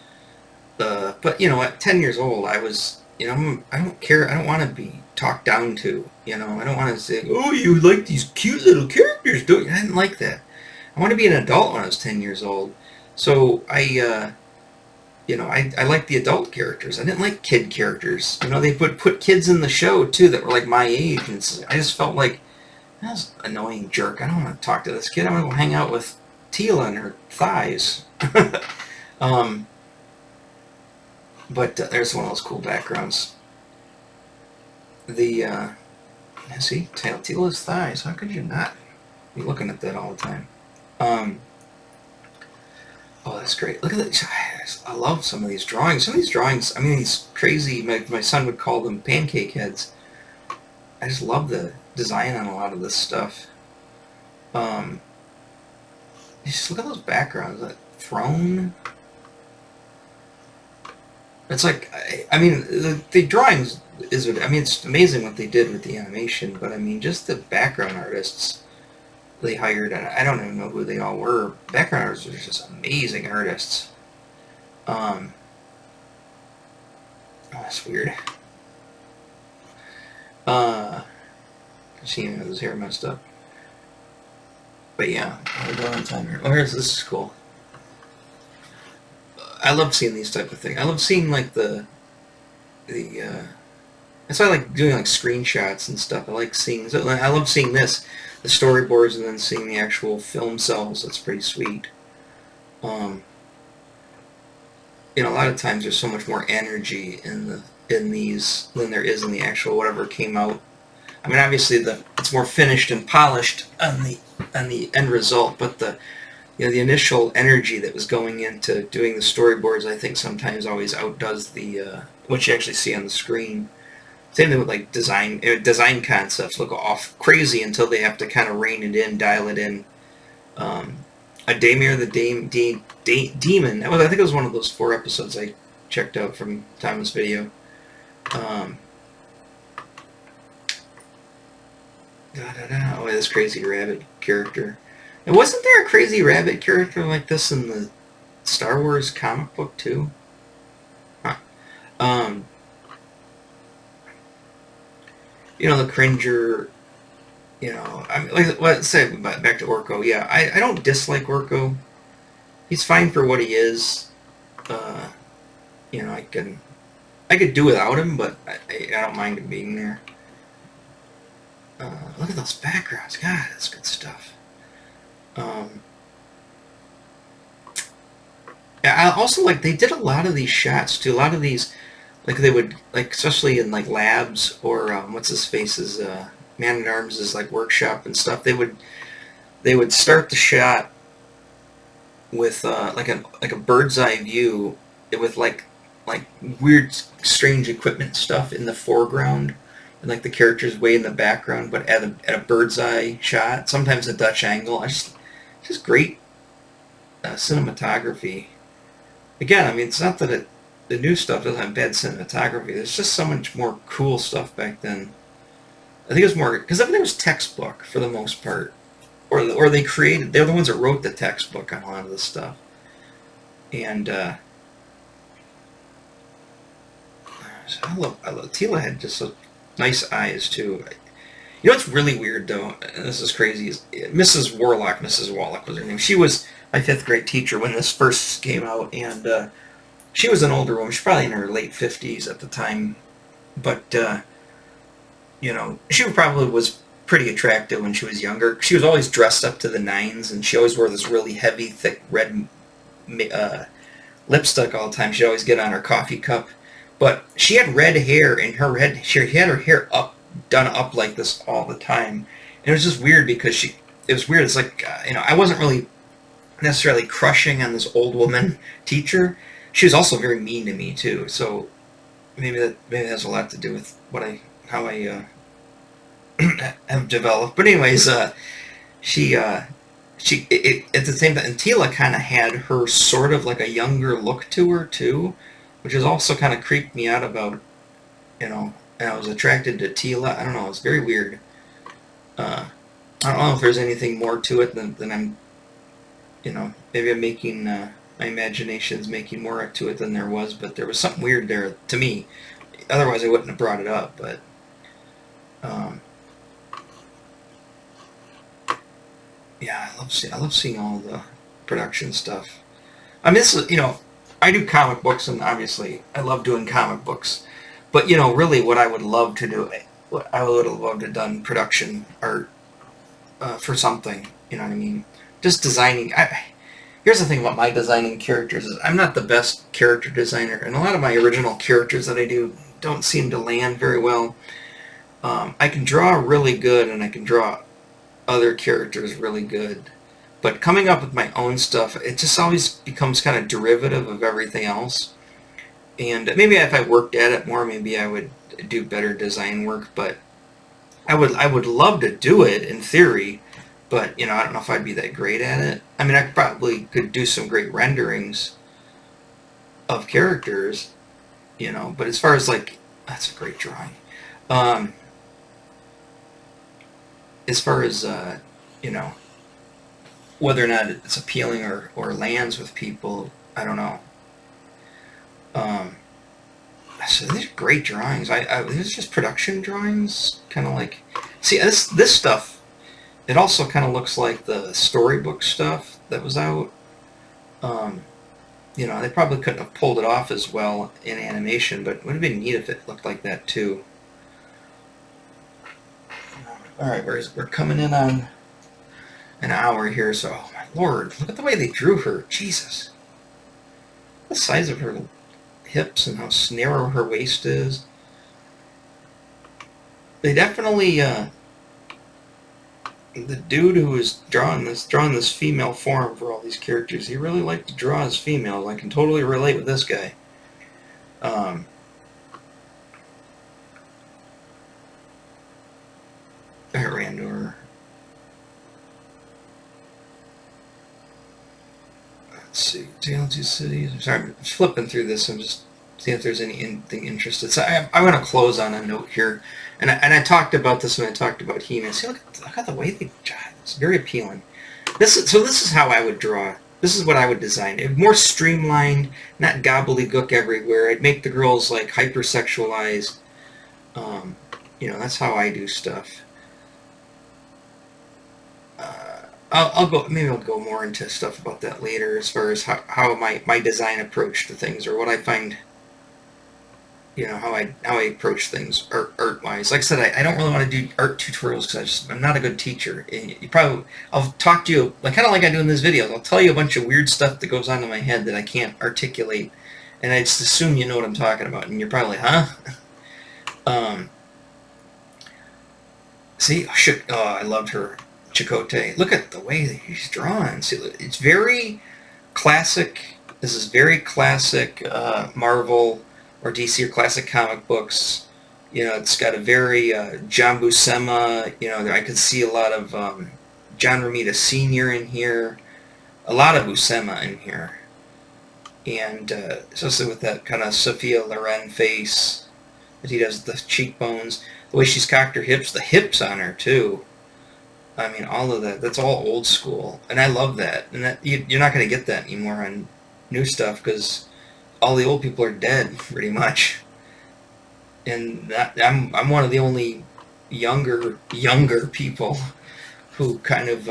But you know, at 10 years old, I was, you know, I don't care. I don't want to be talked down to. You know, I don't want to say, oh, you like these cute little characters, don't you? I didn't like that. I wanted to be an adult when I was 10 years old. So you know, I liked the adult characters. I didn't like kid characters. You know, they would put kids in the show, too, that were like my age. And I just felt like, that's an annoying jerk. I don't want to talk to this kid. I want to go hang out with Tila and her thighs. But there's one of those cool backgrounds. See, Tila's thighs. How could you not be looking at that all the time? Oh, that's great. Look at that. I love some of these drawings. Some of these drawings, I mean, these crazy, my son would call them pancake heads. I just love the design on a lot of this stuff. Just look at those backgrounds. That throne. It's like, I mean, the drawings I mean, it's amazing what they did with the animation, but I mean, just the background artists they hired, and I don't even know who they all were. Background artists are just amazing artists. Oh, that's weird. Seeing his hair messed up. But yeah, oh, this is cool. I love seeing these type of things. I love seeing like that's why I like doing like screenshots and stuff. I love seeing this, the storyboards, and then seeing the actual film cells. That's pretty sweet. You know, a lot of times there's so much more energy in these than there is in the actual whatever came out. I mean, obviously it's more finished and polished on the end result, but the initial energy that was going into doing the storyboards, I think sometimes always outdoes what you actually see on the screen. Same thing with like design concepts look off crazy until they have to kind of rein it in, dial it in. A Daymare the Demon. I think it was one of those 4 episodes I checked out from Thomas' video. Oh, this crazy rabbit character. And wasn't there a crazy rabbit character like this in the Star Wars comic book too? Huh. You know, the Cringer. You know, I mean, like, let's say back to Orko. Yeah, I don't dislike Orko. He's fine for what he is. You know, I could do without him, but I don't mind him being there. Look at those backgrounds. God, that's good stuff. Yeah, I also like they did a lot of these shots too. A lot of these, like they would, like especially in like labs or what's his face's Man at Arms' like workshop and stuff. They would start the shot with like a bird's eye view with like weird strange equipment stuff in the foreground and like the characters way in the background, but at a bird's eye shot. Sometimes a Dutch angle. Just great cinematography. Again, I mean, it's not that the new stuff doesn't have bad cinematography. There's just so much more cool stuff back then. I think it was more because everything was textbook for the most part, or they're the ones that wrote the textbook on a lot of this stuff. And I love Tila had just so nice eyes too. You know what's really weird though, and this is crazy, is Mrs. Wallach was her name. She was my fifth grade teacher when this first came out, and she was an older woman. She's probably in her late 50s at the time, but you know, she probably was pretty attractive when she was younger. She was always dressed up to the nines, and she always wore this really heavy, thick red lipstick all the time. She'd always get on her coffee cup. But she had red hair, and she had her hair done up like this all the time. And it was just weird because it was weird. It's like, you know, I wasn't really necessarily crushing on this old woman teacher. She was also very mean to me too. So maybe that has a lot to do with how I have developed. But anyways, she at the same time, and Tila kind of had her sort of like a younger look to her too, which is also kind of creeped me out about, you know, and I was attracted to Tila. I don't know, it's very weird. I don't know if there's anything more to it than I'm, you know, maybe I'm making, my imagination's making more to it than there was, but there was something weird there to me. Otherwise I wouldn't have brought it up, but, yeah, I love seeing all the production stuff. I mean, this is, you know, I do comic books, and obviously I love doing comic books. But, you know, really what I would love to do, I would have loved to have done production art for something, you know what I mean? Just designing. Here's the thing about my designing characters is I'm not the best character designer, and a lot of my original characters that I do don't seem to land very well. I can draw really good, and I can draw other characters really good. But coming up with my own stuff, it just always becomes kind of derivative of everything else. And maybe if I worked at it more, maybe I would do better design work. But I would love to do it in theory, but you know, I don't know if I'd be that great at it. I mean, I probably could do some great renderings of characters, you know. But as far as like, that's a great drawing. As far as you know, whether or not it's appealing or lands with people, I don't know. So these are great drawings. These are just production drawings, kind of like. See, this stuff. It also kind of looks like the storybook stuff that was out. You know, they probably couldn't have pulled it off as well in animation, but it would have been neat if it looked like that too. All right, we're coming in on an hour here, so oh my lord, look at the way they drew her. Jesus, the size of her hips and how narrow her waist is. They definitely the dude who was drawing this female form for all these characters, he really liked to draw as females. I can totally relate with this guy. Randor. Let's see. Tale of Two Cities. I'm sorry, I'm flipping through this. I'm just seeing if there's anything interested. So I want to close on a note here. And I talked about this when I talked about He-Man. See, look at the way they draw. It's very appealing. This is how I would draw. This is what I would design. It more streamlined, not gobbledygook everywhere. I'd make the girls like hypersexualized. You know, that's how I do stuff. Maybe I'll go more into stuff about that later, as far as how my design approach to things, or what I find, you know, how I approach things art wise. Like I said, I don't really want to do art tutorials because I'm not a good teacher. I'll talk to you like kind of like I do in these videos. I'll tell you a bunch of weird stuff that goes on in my head that I can't articulate and I just assume you know what I'm talking about, and you're probably like, huh? Um, see, I loved her Chakotay. Look at the way that he's drawn. See, it's very classic. This is very classic Marvel or DC or classic comic books. You know, it's got a very John Buscema. You know, I could see a lot of John Romita Sr. in here, a lot of Buscema in here, and especially with that kind of Sophia Loren face that he does, the cheekbones, the way she's cocked her hips, the hips on her too. I mean, all of that, that's all old school, and I love that. And that you're not going to get that anymore on new stuff because all the old people are dead, pretty much. And I'm one of the only younger people who kind of,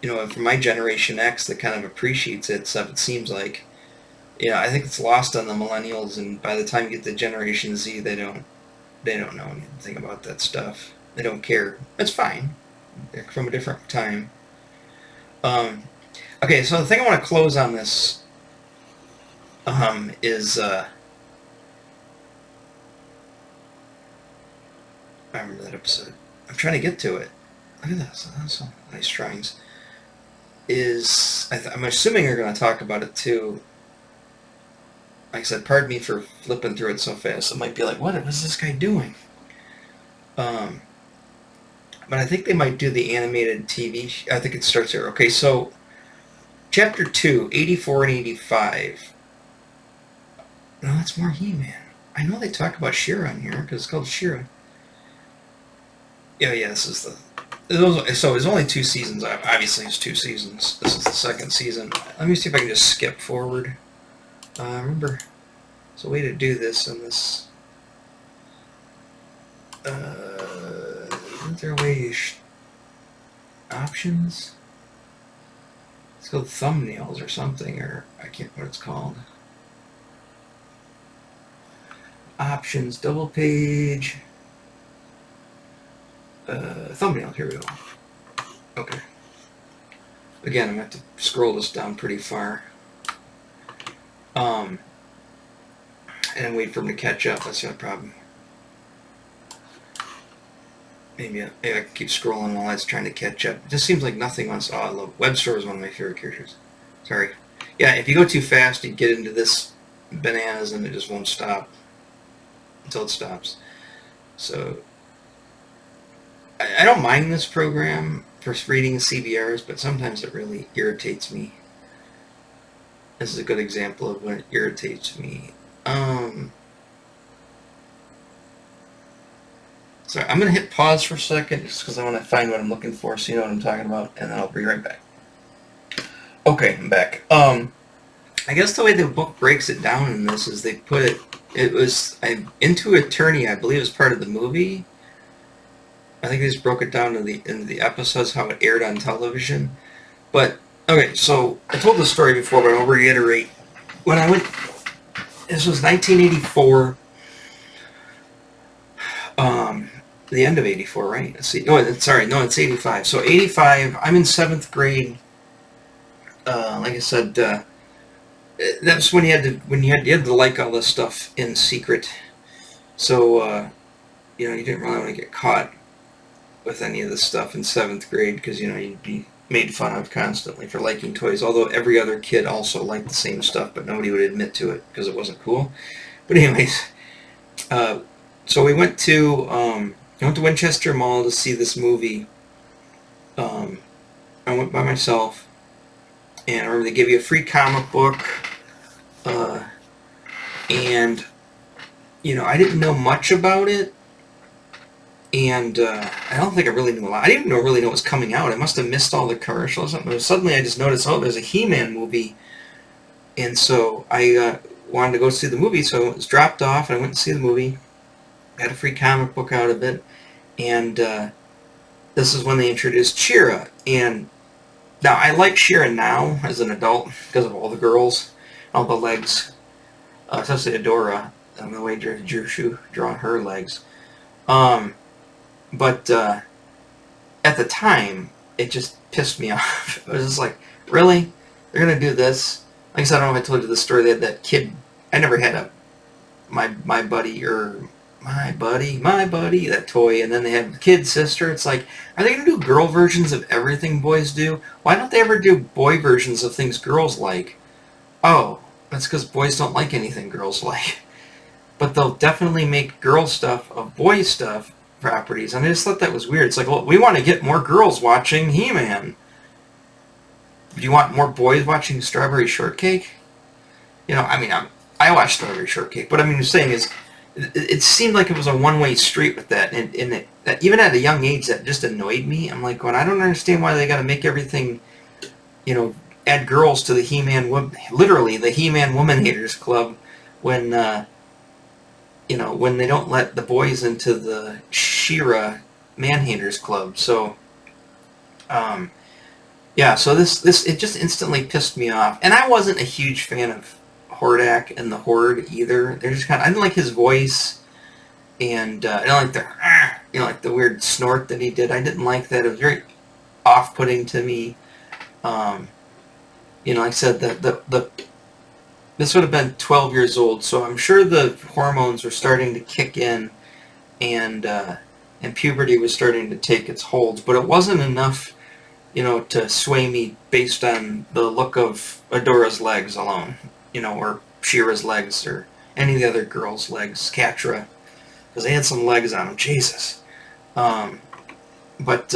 you know, from my generation X that kind of appreciates it stuff, it seems like. You know, I think it's lost on the millennials, and by the time you get to Generation Z, they don't know anything about that stuff. They don't care. It's fine. They're from a different time. Okay, so the thing I want to close on this is I remember that episode. I'm trying to get to it. Look at this. That's some nice drawings. I'm assuming you're going to talk about it too. Like I said, pardon me for flipping through it so fast. It might be like, what is this guy doing? But I think they might do the animated TV. I think it starts here. Okay, so Chapter 2, 84 and 85. No, that's more He-Man. I know they talk about She-Ra on here because it's called She-Ra. Yeah, this is so it's only 2 seasons. Obviously, it's 2 seasons. This is the 2nd season. Let me see if I can just skip forward. Remember, there's a way to do this on this. Isn't there a way options? It's called thumbnails or something, or I can't remember what it's called. Options, double page, thumbnail. Here we go. Okay. Again, I'm going to have to scroll this down pretty far. And wait for him to catch up. That's the other problem. Maybe I can keep scrolling while it's trying to catch up. It just seems like nothing wants. Oh, I love Webstore is one of my favorite characters. Sorry. Yeah, if you go too fast, you get into this bananas and it just won't stop until it stops. So I don't mind this program for reading CBRs, but sometimes it really irritates me. This is a good example of when it irritates me. Sorry, I'm going to hit pause for a second just because I want to find what I'm looking for so you know what I'm talking about, and then I'll be right back. Okay, I'm back. I guess the way the book breaks it down in this is they put it was Into Eternity, I believe, is part of the movie. I think they just broke it down into the episodes, how it aired on television. But, okay, so I told the story before, but I'll reiterate. When I went, this was 1984, the end of 84, right? Let's see. No, sorry, no, it's 85. So 85, I'm in 7th grade. Like I said, that's when you had to like all this stuff in secret. So, you know, you didn't really want to get caught with any of this stuff in 7th grade because, you know, you'd be made fun of constantly for liking toys, although every other kid also liked the same stuff, but nobody would admit to it because it wasn't cool. But anyways, so we went to Winchester Mall to see this movie. I went by myself, and I remember they gave you a free comic book, and, you know, I didn't know much about it, and I don't think I really knew a lot. I didn't even really know what was coming out. I must have missed all the commercials. Suddenly I just noticed, oh, there's a He-Man movie, and so I wanted to go see the movie, so it was dropped off, and I went to see the movie, got a free comic book out of it, and this is when they introduced She-Ra. And now I like She-Ra now as an adult because of all the girls, all the legs, especially Adora, the way Drew drawing her legs. But at the time, it just pissed me off. It was just like, really? They're going to do this? Like I said, I don't know if I told you the story. They had that kid I never had a my buddy or my buddy that toy, and then they have kid sister. It's like, are they gonna do girl versions of everything boys do? Why don't they ever do boy versions of things girls like? Oh, that's because boys don't like anything girls like. But they'll definitely make girl stuff of boy stuff properties, and I just thought that was weird. It's like, well, we want to get more girls watching He-Man. Do you want more boys watching Strawberry Shortcake? You know, I mean, I watched Strawberry Shortcake, but I mean, the saying is, it seemed like it was a one-way street with that, and even at a young age, that just annoyed me. I'm like, well, I don't understand why they got to make everything, you know, add girls to the He-Man, literally the He-Man Woman Haters Club, when, you know, when they don't let the boys into the She-Ra Man Haters Club. So, yeah, so this it just instantly pissed me off, and I wasn't a huge fan of Hordak and the Horde either. They're just kind of, I didn't like his voice, and I don't like the, you know, like the weird snort that he did. I didn't like that. It was very off-putting to me. You know, like I said, this would have been 12 years old, so I'm sure the hormones were starting to kick in, and puberty was starting to take its holds, but it wasn't enough, you know, to sway me based on the look of Adora's legs alone, you know, or She-Ra's legs, or any of the other girls' legs, Catra, because they had some legs on them, Jesus. But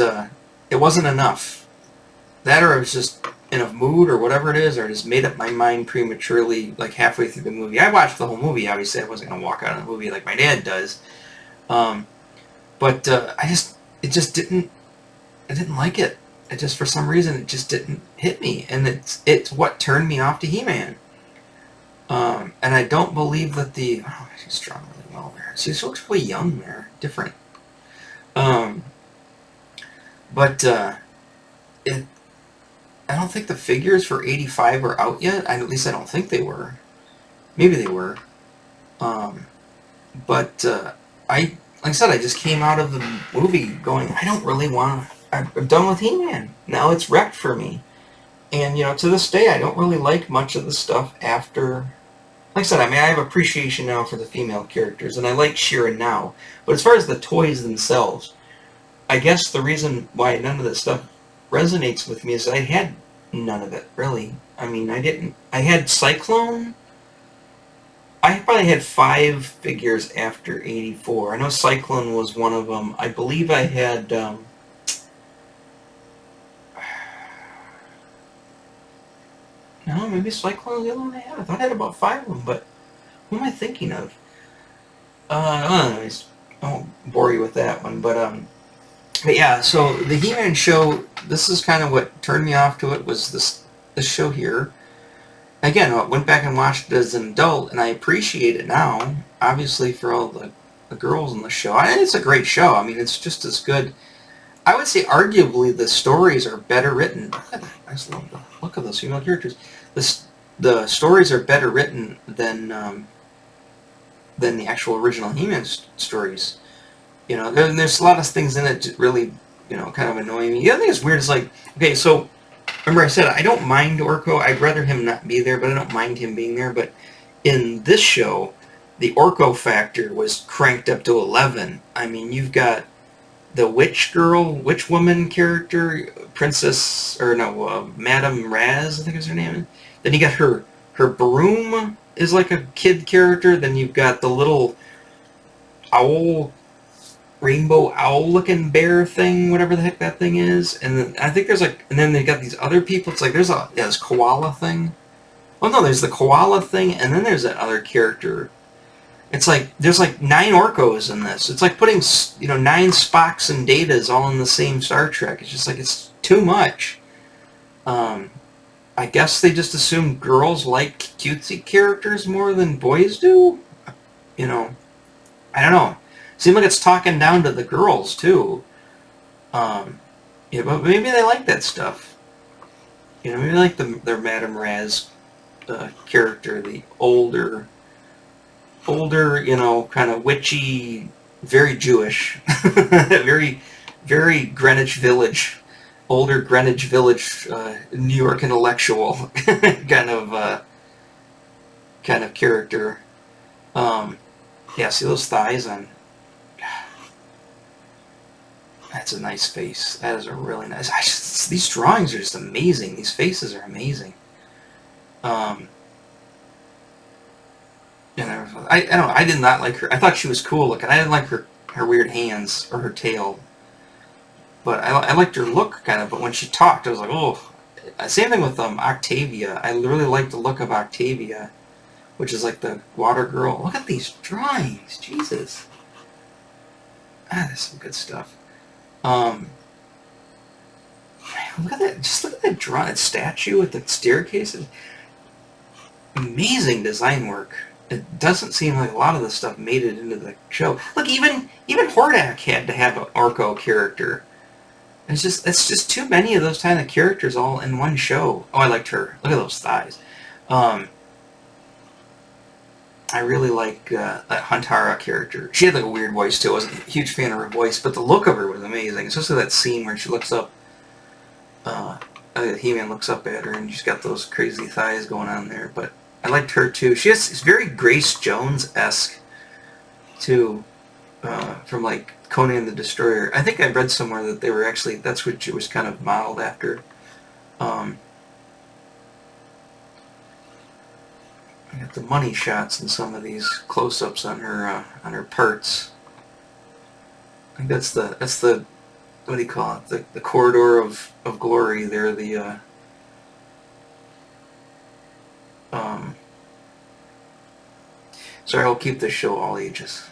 it wasn't enough. That, or I was just in a mood, or whatever it is, or I just made up my mind prematurely, like halfway through the movie. I watched the whole movie, obviously. I wasn't going to walk out of the movie like my dad does. But I didn't like it. It just, for some reason, it just didn't hit me, and it's what turned me off to He-Man. And I don't believe that she's drawn really well there. She looks really young there, different. But I don't think the figures for '85 were out yet. At least I don't think they were. Maybe they were. But like I said, I just came out of the movie going, I don't really want to. I'm done with He-Man. Now it's wrecked for me. And, you know, to this day, I don't really like much of the stuff after. Like I said, I mean, I have appreciation now for the female characters, and I like She-Ra now. But as far as the toys themselves, I guess the reason why none of this stuff resonates with me is I had none of it, really. I mean, I had Cyclone. I probably had 5 figures after '84. I know Cyclone was one of them. I believe I had, no, maybe Cyclone was the other one I had. I thought I had about 5 of them, but who am I thinking of? Anyways, I won't bore you with that one, but yeah, so the He-Man show, this is kind of what turned me off to it, was this show here. Again, I went back and watched it as an adult, and I appreciate it now, obviously, for all the girls in the show. It's a great show. I mean, it's just as good. I would say, arguably, the stories are better written. Look at that. I just love the look of those female characters. The stories are better written than the actual original He-Man stories. You know, there's a lot of things in it that really, you know, kind of annoy me. The other thing that's weird is, like, okay, so, remember I said I don't mind Orko. I'd rather him not be there, but I don't mind him being there. But in this show, the Orko factor was cranked up to 11. I mean, you've got the witch woman character, Madame Raz, I think is her name. Then you got her broom is like a kid character. Then you've got the little rainbow owl-looking bear thing, whatever the heck that thing is. And then I think there's and then they got these other people. It's like there's this koala thing. Oh no, there's the koala thing, and then there's that other character. It's like there's like 9 Orkos in this. It's like putting 9 Spocks and Datas all in the same Star Trek. It's just like it's too much. I guess they just assume girls like cutesy characters more than boys do. You know, I don't know. Seems like it's talking down to the girls too. Yeah, but maybe they like that stuff. You know, maybe they like their Madame Raz character, the older, you know, kind of witchy, very Jewish, very, very Greenwich Village, older Greenwich Village, New York intellectual kind of kind of character. Yeah, see those thighs on... That's a nice face. That is a really nice... these drawings are just amazing. These faces are amazing. And I don't know. I did not like her. I thought she was cool looking. I didn't like her weird hands or her tail. But I liked her look, kind of. But when she talked, I was like, oh. Same thing with Octavia. I really liked the look of Octavia, which is like the water girl. Look at these drawings. Jesus. That's some good stuff. Look at that. Just look at that drawing. That statue with the staircases. Amazing design work. It doesn't seem like a lot of this stuff made it into the show. Look, even Hordak had to have an Orko character. It's just too many of those kind of characters all in one show. Oh, I liked her. Look at those thighs. I really like that Huntara character. She had like a weird voice too. I wasn't a huge fan of her voice, but the look of her was amazing. Especially that scene where she looks up. He-Man looks up at her, and she's got those crazy thighs going on there. But I liked her too. It's very Grace Jones-esque too, from like Conan the Destroyer. I think I read somewhere that they were actually, that's what she was kind of modeled after. I got the money shots in some of these close-ups on her parts. I think that's the what do you call it? The corridor of glory there. Sorry, I'll keep this show all ages.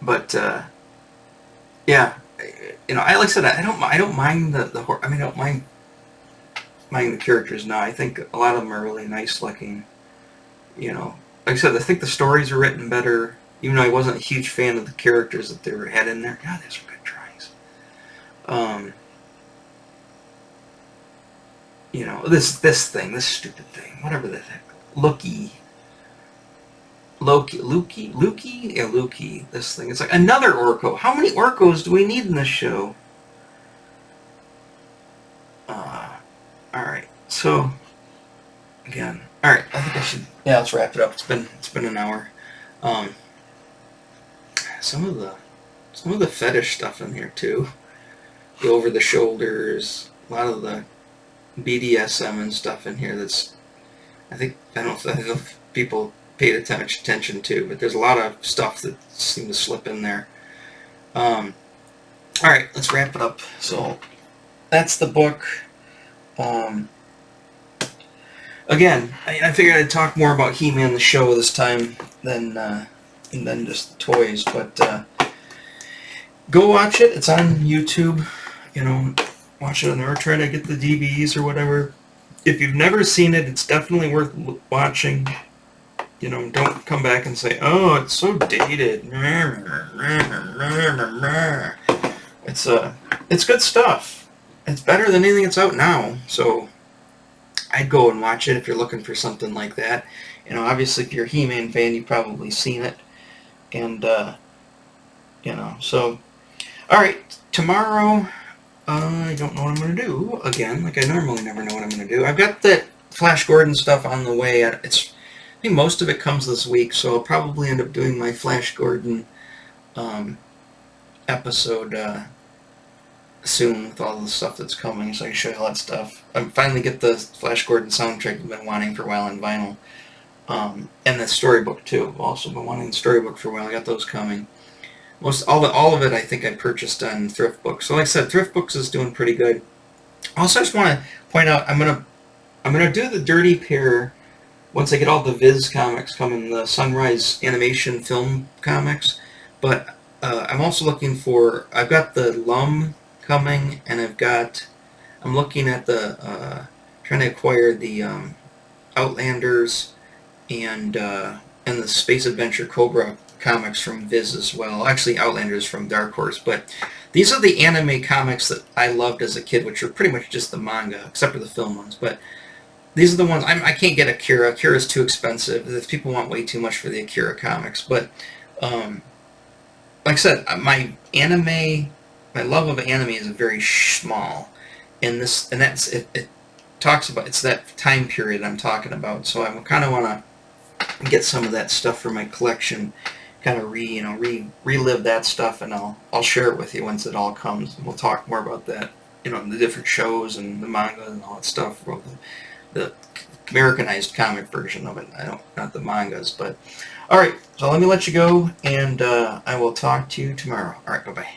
But yeah, like I said, I don't mind the horror. I mean, I don't mind the characters now. I think a lot of them are really nice looking. Like I said, I think the stories are written better. Even though I wasn't a huge fan of the characters that they had in there. God, these are good drawings. This stupid thing, whatever the heck, Loki. Yeah, Loki. This thing. It's like another Orko. How many Orkos do we need in this show? Alright, so, again, alright, I think I should, yeah, let's wrap it up. It's been an hour. Some of the fetish stuff in here, too. The over the shoulders, a lot of the BDSM and stuff in here that's, I don't know if people paid attention to, but there's a lot of stuff that seemed to slip in there. Alright, let's wrap it up. So, that's the book. Again, I figured I'd talk more about He-Man the show this time than just the toys, but go watch it. It's on YouTube. Watch it on there, or try to get the DVDs or whatever. If you've never seen it, it's definitely worth watching. Don't come back and say, oh, it's so dated. It's good stuff. It's better than anything that's out now, so I'd go and watch it if you're looking for something like that. Obviously, if you're a He-Man fan, you've probably seen it. And, so, alright, tomorrow, I don't know what I'm going to do, again, like I normally never know what I'm going to do. I've got that Flash Gordon stuff on the way. I think most of it comes this week, so I'll probably end up doing my Flash Gordon episode soon with all the stuff that's coming, so I can show you all that stuff. I finally get the Flash Gordon soundtrack I've been wanting for a while on vinyl. And the storybook too. I've also been wanting the storybook for a while. I got those coming. All of it I think I purchased on Thrift Books. So like I said, Thrift Books is doing pretty good. Also, I just want to point out I'm gonna do the Dirty Pair once I get all the Viz comics coming, the Sunrise animation film comics. But I'm also looking for, I've got the Lum coming, and I'm looking at trying to acquire the Outlanders and the Space Adventure Cobra comics from Viz as well. Actually, Outlanders from Dark Horse, but these are the anime comics that I loved as a kid, which are pretty much just the manga, except for the film ones. But these are the ones. I can't get Akira. Akira is too expensive. If people want way too much for the Akira comics. But like I said, my love of anime is very small, and that's it. talks about, it's that time period I'm talking about. So I kind of want to get some of that stuff for my collection, kind of relive that stuff, and I'll share it with you once it all comes. And we'll talk more about that, the different shows and the manga and all that stuff. Well, the Americanized comic version of it. I don't, not the mangas, but all right. So let me let you go, and I will talk to you tomorrow. All right, bye bye.